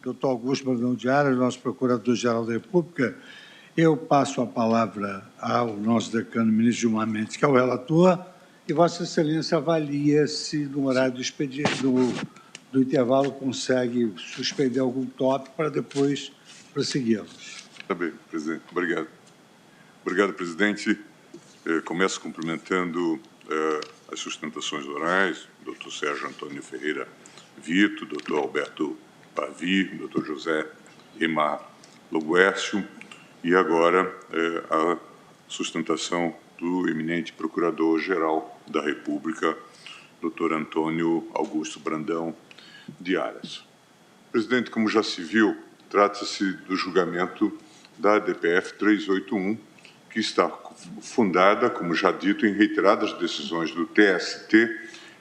Doutor Augusto Brandão de Aras, nosso Procurador-Geral da República, Eu passo a palavra ao nosso decano, ministro Gilmar Mendes, que é o relator, e Vossa Excelência avalia se no horário do expediente, do intervalo, consegue suspender algum tópico para depois prosseguirmos. Tá bem, presidente. Obrigado. Obrigado, presidente. Começo cumprimentando as sustentações orais, doutor Sérgio Antônio Ferreira Vito, doutor Alberto Pavi, doutor José Emar Loguércio, e agora a sustentação do eminente Procurador-Geral da República, doutor Antônio Augusto Brandão de Aras. Presidente, como já se viu, trata-se do julgamento da ADPF 381, que está fundada, como já dito, em reiteradas decisões do TST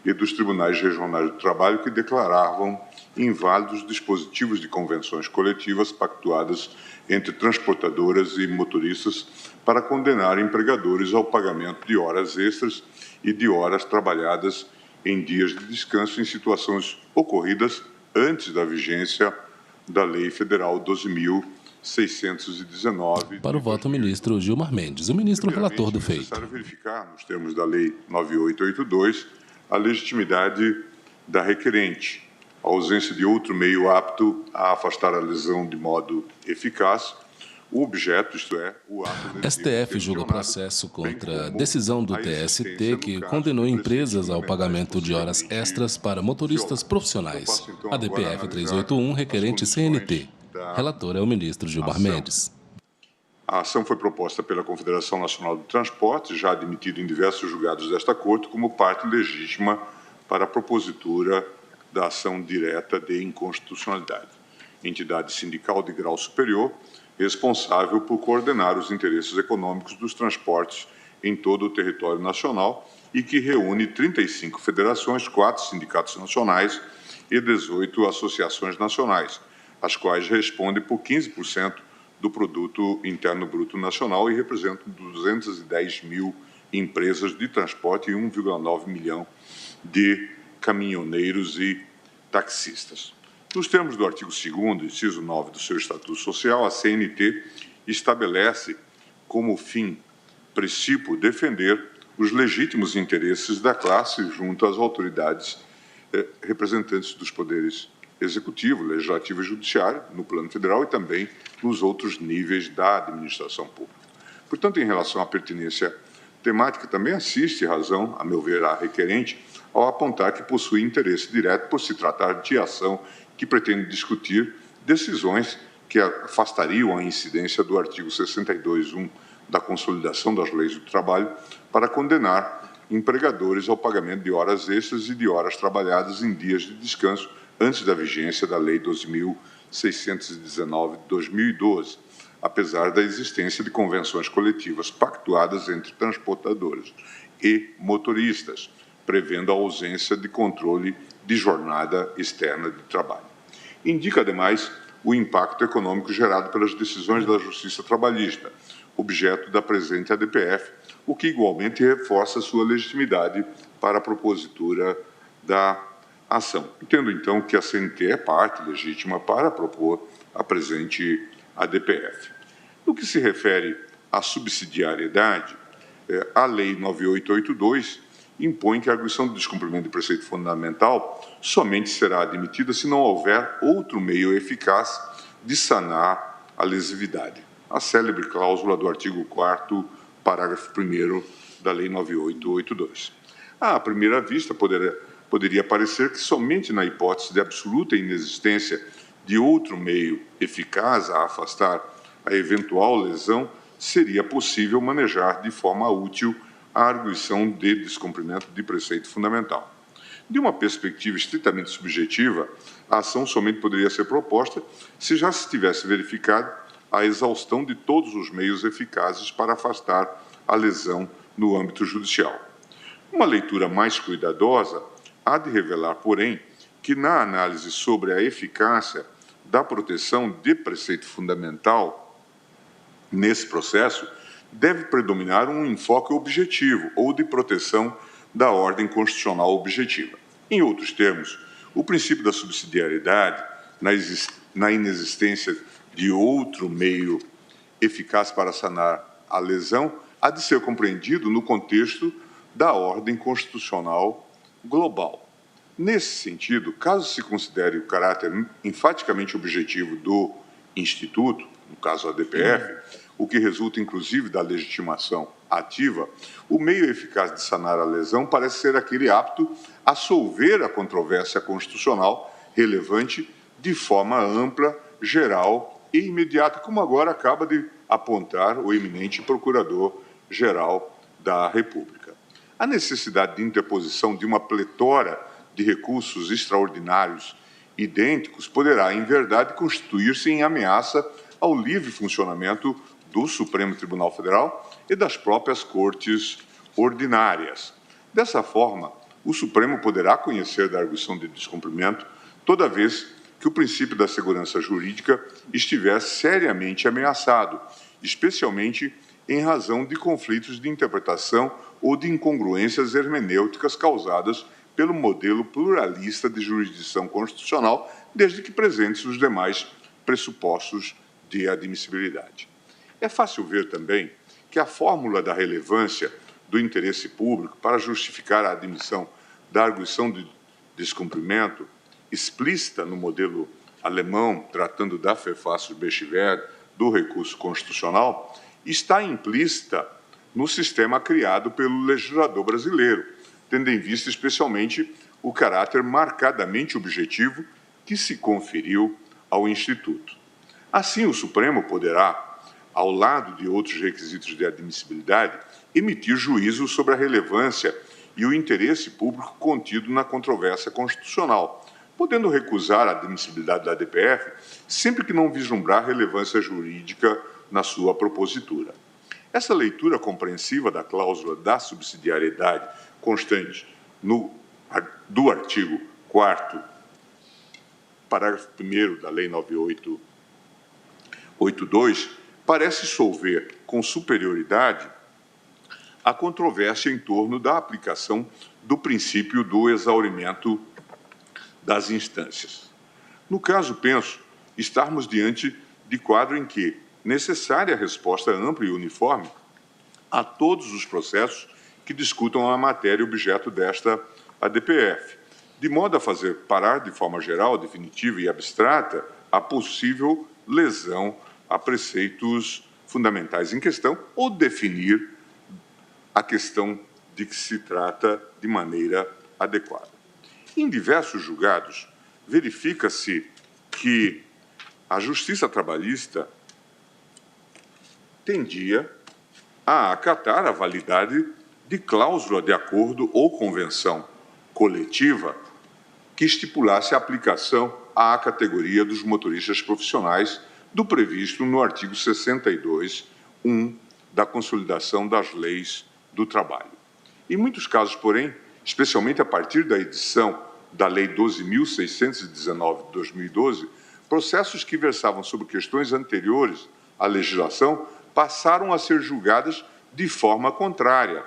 e dos Tribunais Regionais do Trabalho que declaravam inválidos dispositivos de convenções coletivas pactuadas entre transportadoras e motoristas para condenar empregadores ao pagamento de horas extras e de horas trabalhadas em dias de descanso em situações ocorridas antes da vigência da Lei Federal 12.619. Para o voto, o ministro Gilmar Mendes, o ministro relator do feito. É necessário verificar, nos termos da Lei 9882, a legitimidade da requerente, a ausência de outro meio apto a afastar a lesão de modo eficaz, o objeto, isto é, o ato... STF julga processo contra a decisão do TST que condenou empresas ao pagamento de horas extras para motoristas profissionais. ADPF 381, requerente CNT. Relator é o ministro Gilmar Mendes. A ação foi proposta pela Confederação Nacional do Transporte, já admitida em diversos julgados desta Corte, como parte legítima para a propositura da ação direta de inconstitucionalidade. Entidade sindical de grau superior, responsável por coordenar os interesses econômicos dos transportes em todo o território nacional e que reúne 35 federações, 4 sindicatos nacionais e 18 associações nacionais, as quais respondem por 15% do Produto Interno Bruto Nacional e representam 210 mil empresas de transporte e 1,9 milhão de caminhoneiros e taxistas. Nos termos do artigo 2º, inciso 9 do seu Estatuto Social, a CNT estabelece como fim princípio defender os legítimos interesses da classe junto às autoridades representantes dos poderes executivo, legislativo e judiciário, no plano federal e também nos outros níveis da administração pública. Portanto, em relação à pertinência temática, também assiste razão, a meu ver, a requerente, ao apontar que possui interesse direto por se tratar de ação que pretende discutir decisões que afastariam a incidência do artigo 62.1 da Consolidação das Leis do Trabalho para condenar empregadores ao pagamento de horas extras e de horas trabalhadas em dias de descanso antes da vigência da Lei 12.619 de 2012, apesar da existência de convenções coletivas pactuadas entre transportadoras e motoristas, prevendo a ausência de controle de jornada externa de trabalho. Indica, ademais, o impacto econômico gerado pelas decisões da Justiça Trabalhista, objeto da presente ADPF, o que igualmente reforça sua legitimidade para a propositura da ação. Entendo, então, que a CNT é parte legítima para propor a presente ADPF. No que se refere à subsidiariedade, a Lei 9882 impõe que a arguição do descumprimento de preceito fundamental somente será admitida se não houver outro meio eficaz de sanar a lesividade. A célebre cláusula do artigo 4º, parágrafo 1º da Lei 9882. À primeira vista, poderia parecer que somente na hipótese de absoluta inexistência de outro meio eficaz a afastar a eventual lesão, seria possível manejar de forma útil a arguição de descumprimento de preceito fundamental. De uma perspectiva estritamente subjetiva, a ação somente poderia ser proposta se já se tivesse verificado a exaustão de todos os meios eficazes para afastar a lesão no âmbito judicial. Uma leitura mais cuidadosa há de revelar, porém, que na análise sobre a eficácia da proteção de preceito fundamental nesse processo, deve predominar um enfoque objetivo ou de proteção da ordem constitucional objetiva. Em outros termos, o princípio da subsidiariedade, na inexistência de outro meio eficaz para sanar a lesão há de ser compreendido no contexto da ordem constitucional global. Nesse sentido, caso se considere o caráter enfaticamente objetivo do Instituto, no caso a DPF, o que resulta inclusive da legitimação ativa, o meio eficaz de sanar a lesão parece ser aquele apto a solver a controvérsia constitucional relevante de forma ampla, geral e imediata, como agora acaba de apontar o eminente Procurador-Geral da República. A necessidade de interposição de uma pletora de recursos extraordinários idênticos poderá, em verdade, constituir-se em ameaça ao livre funcionamento do Supremo Tribunal Federal e das próprias Cortes ordinárias. Dessa forma, o Supremo poderá conhecer da arguição de descumprimento toda vez que o princípio da segurança jurídica estiver seriamente ameaçado, especialmente em razão de conflitos de interpretação ou de incongruências hermenêuticas causadas pelo modelo pluralista de jurisdição constitucional, desde que presentes os demais pressupostos de admissibilidade. É fácil ver também que a fórmula da relevância do interesse público para justificar a admissão da arguição de descumprimento, explícita no modelo alemão, tratando da Verfassung Beschwerde, do recurso constitucional, está implícita no sistema criado pelo legislador brasileiro, tendo em vista especialmente o caráter marcadamente objetivo que se conferiu ao Instituto. Assim, o Supremo poderá, ao lado de outros requisitos de admissibilidade, emitir juízo sobre a relevância e o interesse público contido na controvérsia constitucional, podendo recusar a admissibilidade da DPF sempre que não vislumbrar relevância jurídica na sua propositura. Essa leitura compreensiva da cláusula da subsidiariedade constante do artigo 4º, parágrafo 1º da Lei 9882, parece solver com superioridade a controvérsia em torno da aplicação do princípio do exaurimento das instâncias. No caso, penso estarmos diante de quadro em que necessária resposta ampla e uniforme a todos os processos que discutam a matéria objeto desta ADPF, de modo a fazer parar de forma geral, definitiva e abstrata a possível lesão a preceitos fundamentais em questão ou definir a questão de que se trata de maneira adequada. Em diversos julgados, verifica-se que a Justiça Trabalhista tendia a acatar a validade de cláusula de acordo ou convenção coletiva que estipulasse a aplicação à categoria dos motoristas profissionais do previsto no artigo 62(1) da Consolidação das Leis do Trabalho. Em muitos casos, porém, especialmente a partir da edição da Lei 12.619 de 2012, processos que versavam sobre questões anteriores à legislação passaram a ser julgadas de forma contrária,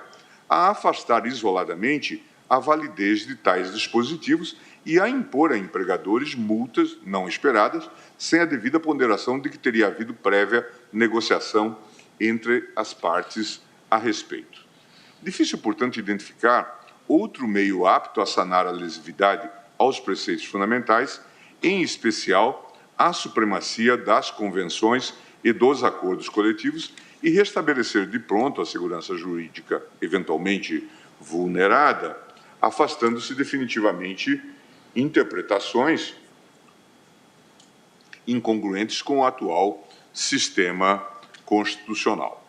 a afastar isoladamente a validez de tais dispositivos e a impor a empregadores multas não esperadas, sem a devida ponderação de que teria havido prévia negociação entre as partes a respeito. Difícil, portanto, identificar outro meio apto a sanar a lesividade aos preceitos fundamentais, em especial a supremacia das convenções e dos acordos coletivos e restabelecer de pronto a segurança jurídica eventualmente vulnerada, afastando-se definitivamente interpretações incongruentes com o atual sistema constitucional.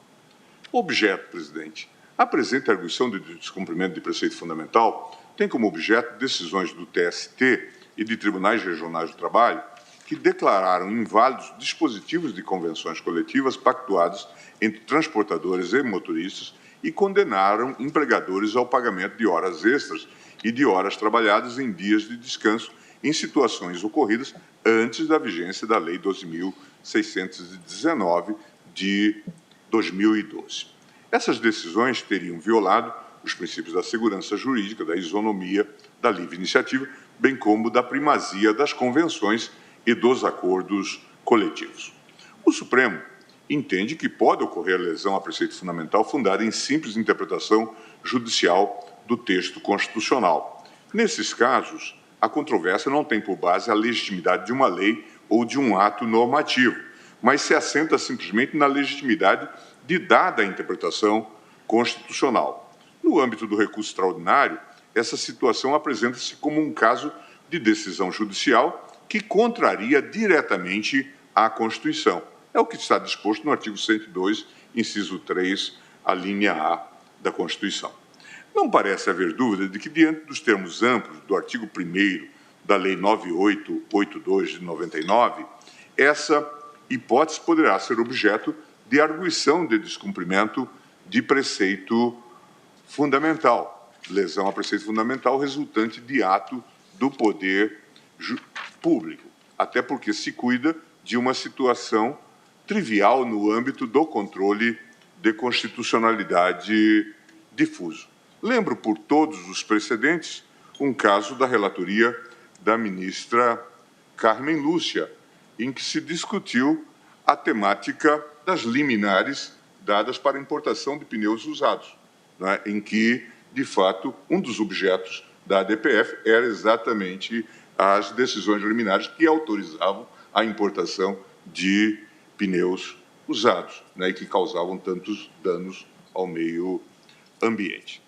Objeto, presidente. A presente arguição de descumprimento de preceito fundamental tem como objeto decisões do TST e de tribunais regionais do trabalho que declararam inválidos dispositivos de convenções coletivas pactuados entre transportadores e motoristas e condenaram empregadores ao pagamento de horas extras e de horas trabalhadas em dias de descanso em situações ocorridas antes da vigência da Lei 12.619 de 2012. Essas decisões teriam violado os princípios da segurança jurídica, da isonomia, da livre iniciativa, bem como da primazia das convenções e dos acordos coletivos. O Supremo entende que pode ocorrer lesão a preceito fundamental fundada em simples interpretação judicial do texto constitucional. Nesses casos, a controvérsia não tem por base a legitimidade de uma lei ou de um ato normativo, mas se assenta simplesmente na legitimidade de dada interpretação constitucional. No âmbito do recurso extraordinário, essa situação apresenta-se como um caso de decisão judicial que contraria diretamente a Constituição. É o que está disposto no artigo 102, inciso 3, a linha A da Constituição. Não parece haver dúvida de que, diante dos termos amplos do artigo 1º da Lei 9882 de 99, essa hipótese poderá ser objeto de arguição de descumprimento de preceito fundamental, lesão a preceito fundamental resultante de ato do poder público, até porque se cuida de uma situação trivial no âmbito do controle de constitucionalidade difuso. Lembro, por todos os precedentes, um caso da relatoria da ministra Carmen Lúcia, em que se discutiu a temática das liminares dadas para importação de pneus usados, né, em que, de fato, um dos objetos da ADPF era exatamente as decisões liminares que autorizavam a importação de pneus usados, né, e que causavam tantos danos ao meio ambiente.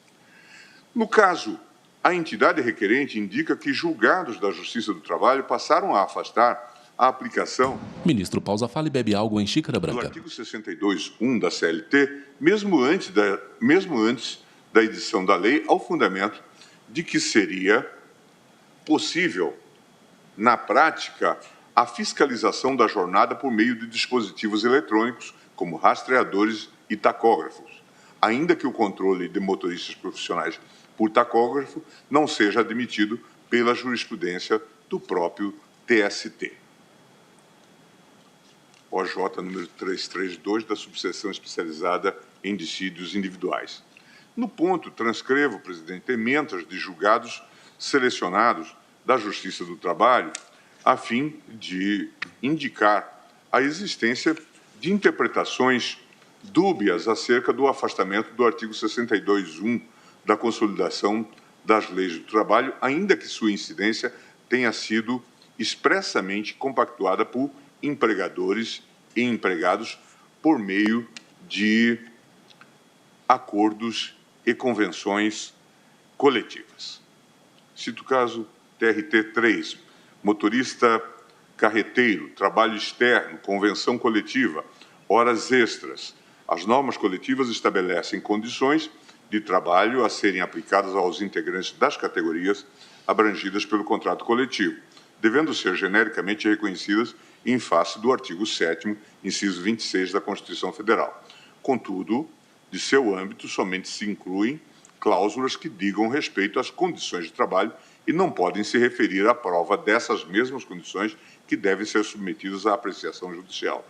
No caso, a entidade requerente indica que julgados da Justiça do Trabalho passaram a afastar a aplicação... Ministro pausa fala e bebe algo em xícara branca. Do artigo 62.1 da CLT, mesmo antes da edição da lei, ao fundamento de que seria possível, na prática, a fiscalização da jornada por meio de dispositivos eletrônicos, como rastreadores e tacógrafos, ainda que o controle de motoristas profissionais por tacógrafo não seja admitido pela jurisprudência do próprio TST. OJ número 332 da subseção especializada em dissídios individuais. No ponto, transcrevo, presidente, emendas de julgados selecionados da Justiça do Trabalho, a fim de indicar a existência de interpretações dúbias acerca do afastamento do artigo 62.1 da Consolidação das Leis do Trabalho, ainda que sua incidência tenha sido expressamente compactuada por empregadores e empregados por meio de acordos e convenções coletivas. Cito o caso TRT 3, motorista carreteiro, trabalho externo, convenção coletiva, horas extras. As normas coletivas estabelecem condições de trabalho a serem aplicadas aos integrantes das categorias abrangidas pelo contrato coletivo, devendo ser genericamente reconhecidas em face do artigo 7º, inciso 26 da Constituição Federal. Contudo, de seu âmbito, somente se incluem cláusulas que digam respeito às condições de trabalho e não podem se referir à prova dessas mesmas condições que devem ser submetidas à apreciação judicial.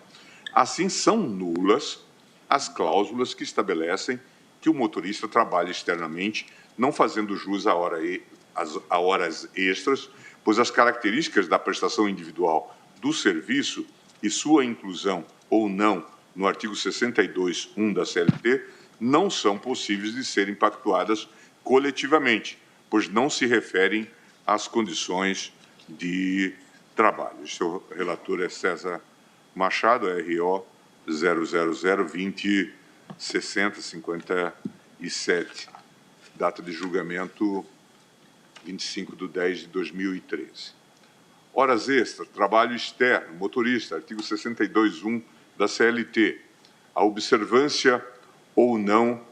Assim, são nulas as cláusulas que estabelecem que o motorista trabalhe externamente, não fazendo jus a horas extras, pois as características da prestação individual do serviço e sua inclusão ou não no artigo 62.1 da CLT não são possíveis de serem pactuadas coletivamente, pois não se referem às condições de trabalho. O seu relator é César Machado, RO 000206057, data de julgamento 25/10/2013. Horas extras, trabalho externo, motorista, artigo 62.1 da CLT. A observância ou não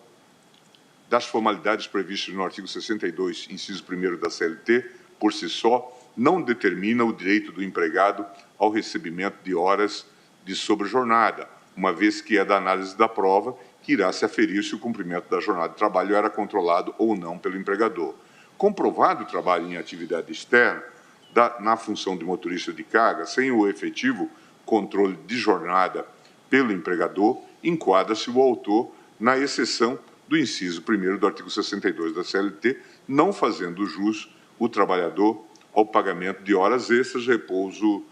das formalidades previstas no artigo 62, inciso 1º da CLT, por si só, não determina o direito do empregado ao recebimento de horas de sobrejornada, uma vez que é da análise da prova que irá se aferir se o cumprimento da jornada de trabalho era controlado ou não pelo empregador. Comprovado o trabalho em atividade externa, na função de motorista de carga, sem o efetivo controle de jornada pelo empregador, enquadra-se o autor na exceção do inciso 1º do artigo 62 da CLT, não fazendo jus o trabalhador ao pagamento de horas extras, repouso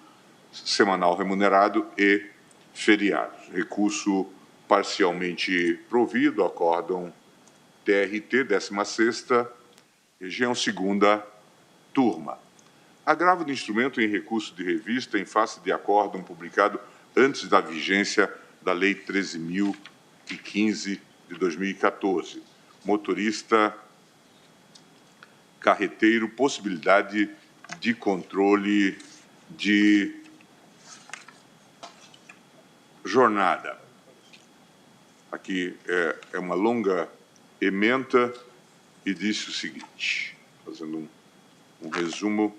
semanal remunerado e feriados. Recurso parcialmente provido, acórdão TRT, 16ª, região 2ª, turma. Agravo de instrumento em recurso de revista em face de acórdão publicado antes da vigência da Lei 13.015 de 2014. Motorista carreteiro, possibilidade de controle de jornada. Aqui é uma longa ementa e disse o seguinte, fazendo um resumo.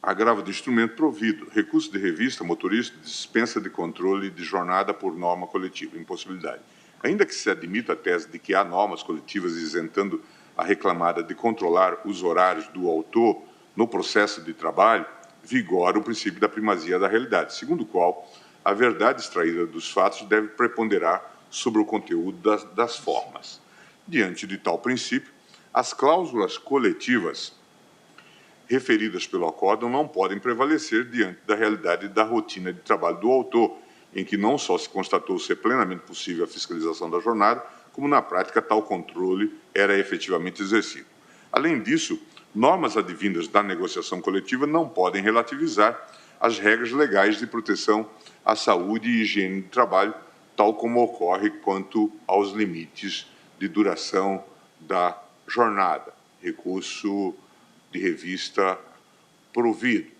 Agravo de instrumento provido. Recurso de revista, motorista, dispensa de controle de jornada por norma coletiva, impossibilidade. Ainda que se admita a tese de que há normas coletivas isentando a reclamada de controlar os horários do autor no processo de trabalho, vigora o princípio da primazia da realidade, segundo o qual a verdade extraída dos fatos deve preponderar sobre o conteúdo das formas. Diante de tal princípio, as cláusulas coletivas referidas pelo acórdão não podem prevalecer diante da realidade da rotina de trabalho do autor, em que não só se constatou ser plenamente possível a fiscalização da jornada, como na prática tal controle era efetivamente exercido. Além disso, normas advindas da negociação coletiva não podem relativizar as regras legais de proteção à saúde e higiene do trabalho, tal como ocorre quanto aos limites de duração da jornada. Recurso de revista provido.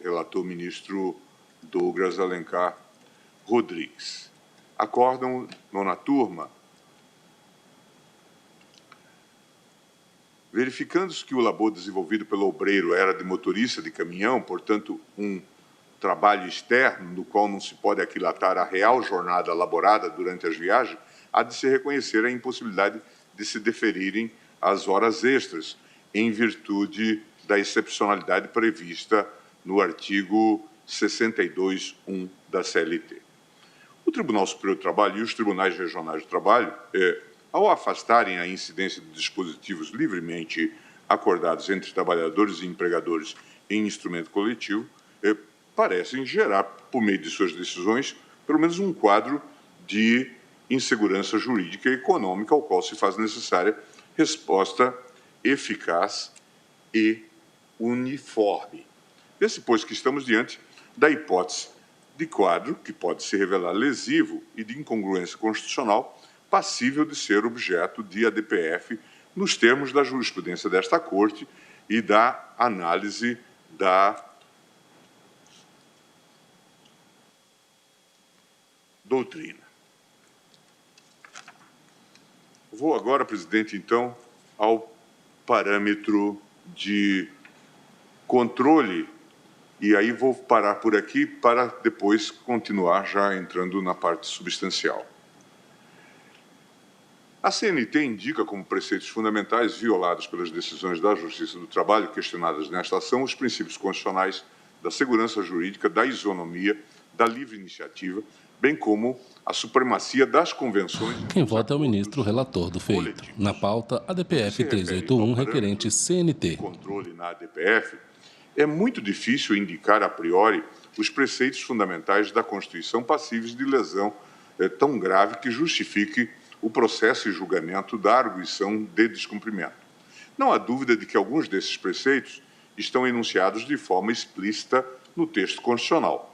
Relator ministro Douglas Alencar Rodrigues. Acórdão, 9ª turma. Verificando-se que o labor desenvolvido pelo obreiro era de motorista de caminhão, portanto, um trabalho externo, no qual não se pode aquilatar a real jornada laborada durante as viagens, há de se reconhecer a impossibilidade de se deferirem as horas extras, em virtude da excepcionalidade prevista no artigo 62.1 da CLT. O Tribunal Superior do Trabalho e os Tribunais Regionais do Trabalho, ao afastarem a incidência de dispositivos livremente acordados entre trabalhadores e empregadores em instrumento coletivo, parecem gerar, por meio de suas decisões, pelo menos um quadro de insegurança jurídica e econômica, ao qual se faz necessária resposta eficaz e uniforme. Vê-se, pois, que estamos diante da hipótese de quadro que pode se revelar lesivo e de incongruência constitucional, passível de ser objeto de ADPF nos termos da jurisprudência desta Corte e da análise da doutrina. Vou agora, presidente, então, ao parâmetro de controle, e aí vou parar por aqui para depois continuar já entrando na parte substancial. A CNT indica como preceitos fundamentais violados pelas decisões da Justiça do Trabalho questionadas nesta ação os princípios constitucionais da segurança jurídica, da isonomia, da livre iniciativa, bem como a supremacia das convenções... Quem vota é o ministro relator do feito. Na pauta, ADPF 381, requerente CNT. Controle na ADPF, é muito difícil indicar a priori os preceitos fundamentais da Constituição passíveis de lesão tão grave que justifique o processo e julgamento da arguição de descumprimento. Não há dúvida de que alguns desses preceitos estão enunciados de forma explícita no texto constitucional.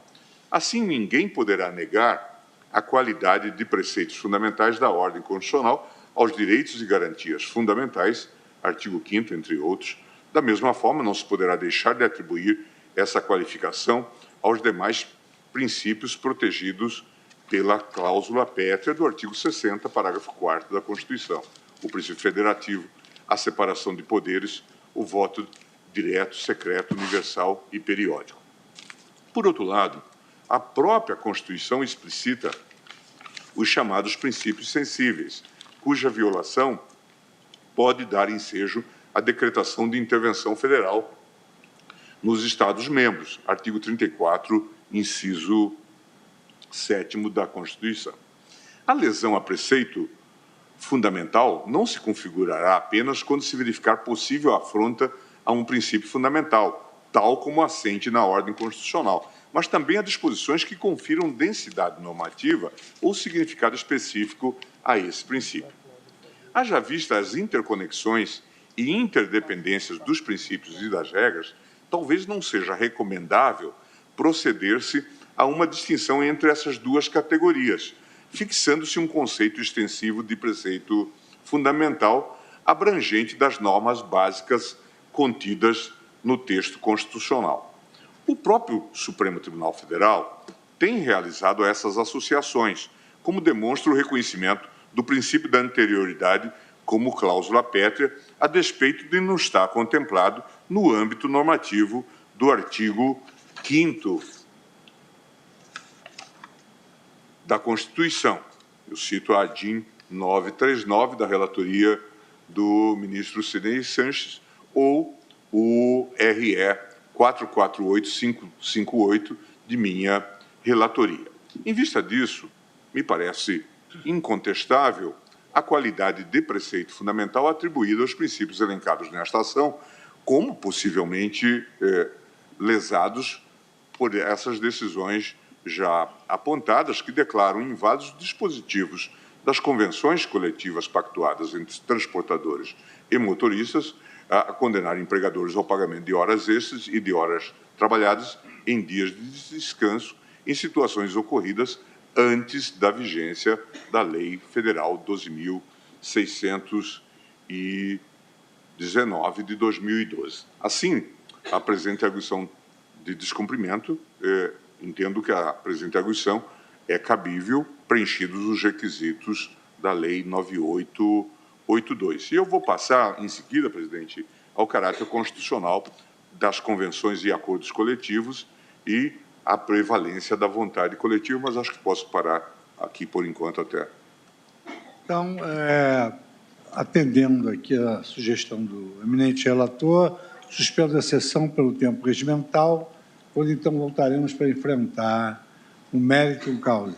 Assim, ninguém poderá negar a qualidade de preceitos fundamentais da ordem constitucional aos direitos e garantias fundamentais, artigo 5º, entre outros. Da mesma forma, não se poderá deixar de atribuir essa qualificação aos demais princípios protegidos pela cláusula pétrea do artigo 60, parágrafo 4º da Constituição, o princípio federativo, a separação de poderes, o voto direto, secreto, universal e periódico. Por outro lado, a própria Constituição explicita os chamados princípios sensíveis, cuja violação pode dar ensejo à decretação de intervenção federal nos Estados-membros, artigo 34, inciso 7º da Constituição. A lesão a preceito fundamental não se configurará apenas quando se verificar possível afronta a um princípio fundamental, tal como assente na ordem constitucional, mas também a disposições que confiram densidade normativa ou significado específico a esse princípio. Haja vista as interconexões e interdependências dos princípios e das regras, talvez não seja recomendável proceder-se a uma distinção entre essas duas categorias, fixando-se um conceito extensivo de preceito fundamental abrangente das normas básicas contidas no texto constitucional. O próprio Supremo Tribunal Federal tem realizado essas associações, como demonstra o reconhecimento do princípio da anterioridade como cláusula pétrea, a despeito de não estar contemplado no âmbito normativo do artigo 5º da Constituição. Eu cito a ADIM 939, da relatoria do ministro Sidney Sanches, ou o RE 448558, de minha relatoria. Em vista disso, me parece incontestável a qualidade de preceito fundamental atribuída aos princípios elencados nesta ação, como possivelmente lesados por essas decisões já apontadas, que declaram inválidos dispositivos das convenções coletivas pactuadas entre transportadores e motoristas, a condenar empregadores ao pagamento de horas extras e de horas trabalhadas em dias de descanso em situações ocorridas antes da vigência da Lei Federal 12.619 de 2012. Assim, a presente arguição de descumprimento, entendo que a presente arguição é cabível, preenchidos os requisitos da Lei 9882. E eu vou passar, em seguida, presidente, ao caráter constitucional das convenções e acordos coletivos e a prevalência da vontade coletiva, mas acho que posso parar aqui por enquanto até. Então, atendendo aqui a sugestão do eminente relator, suspendo a sessão pelo tempo regimental, quando então voltaremos para enfrentar o mérito em causa.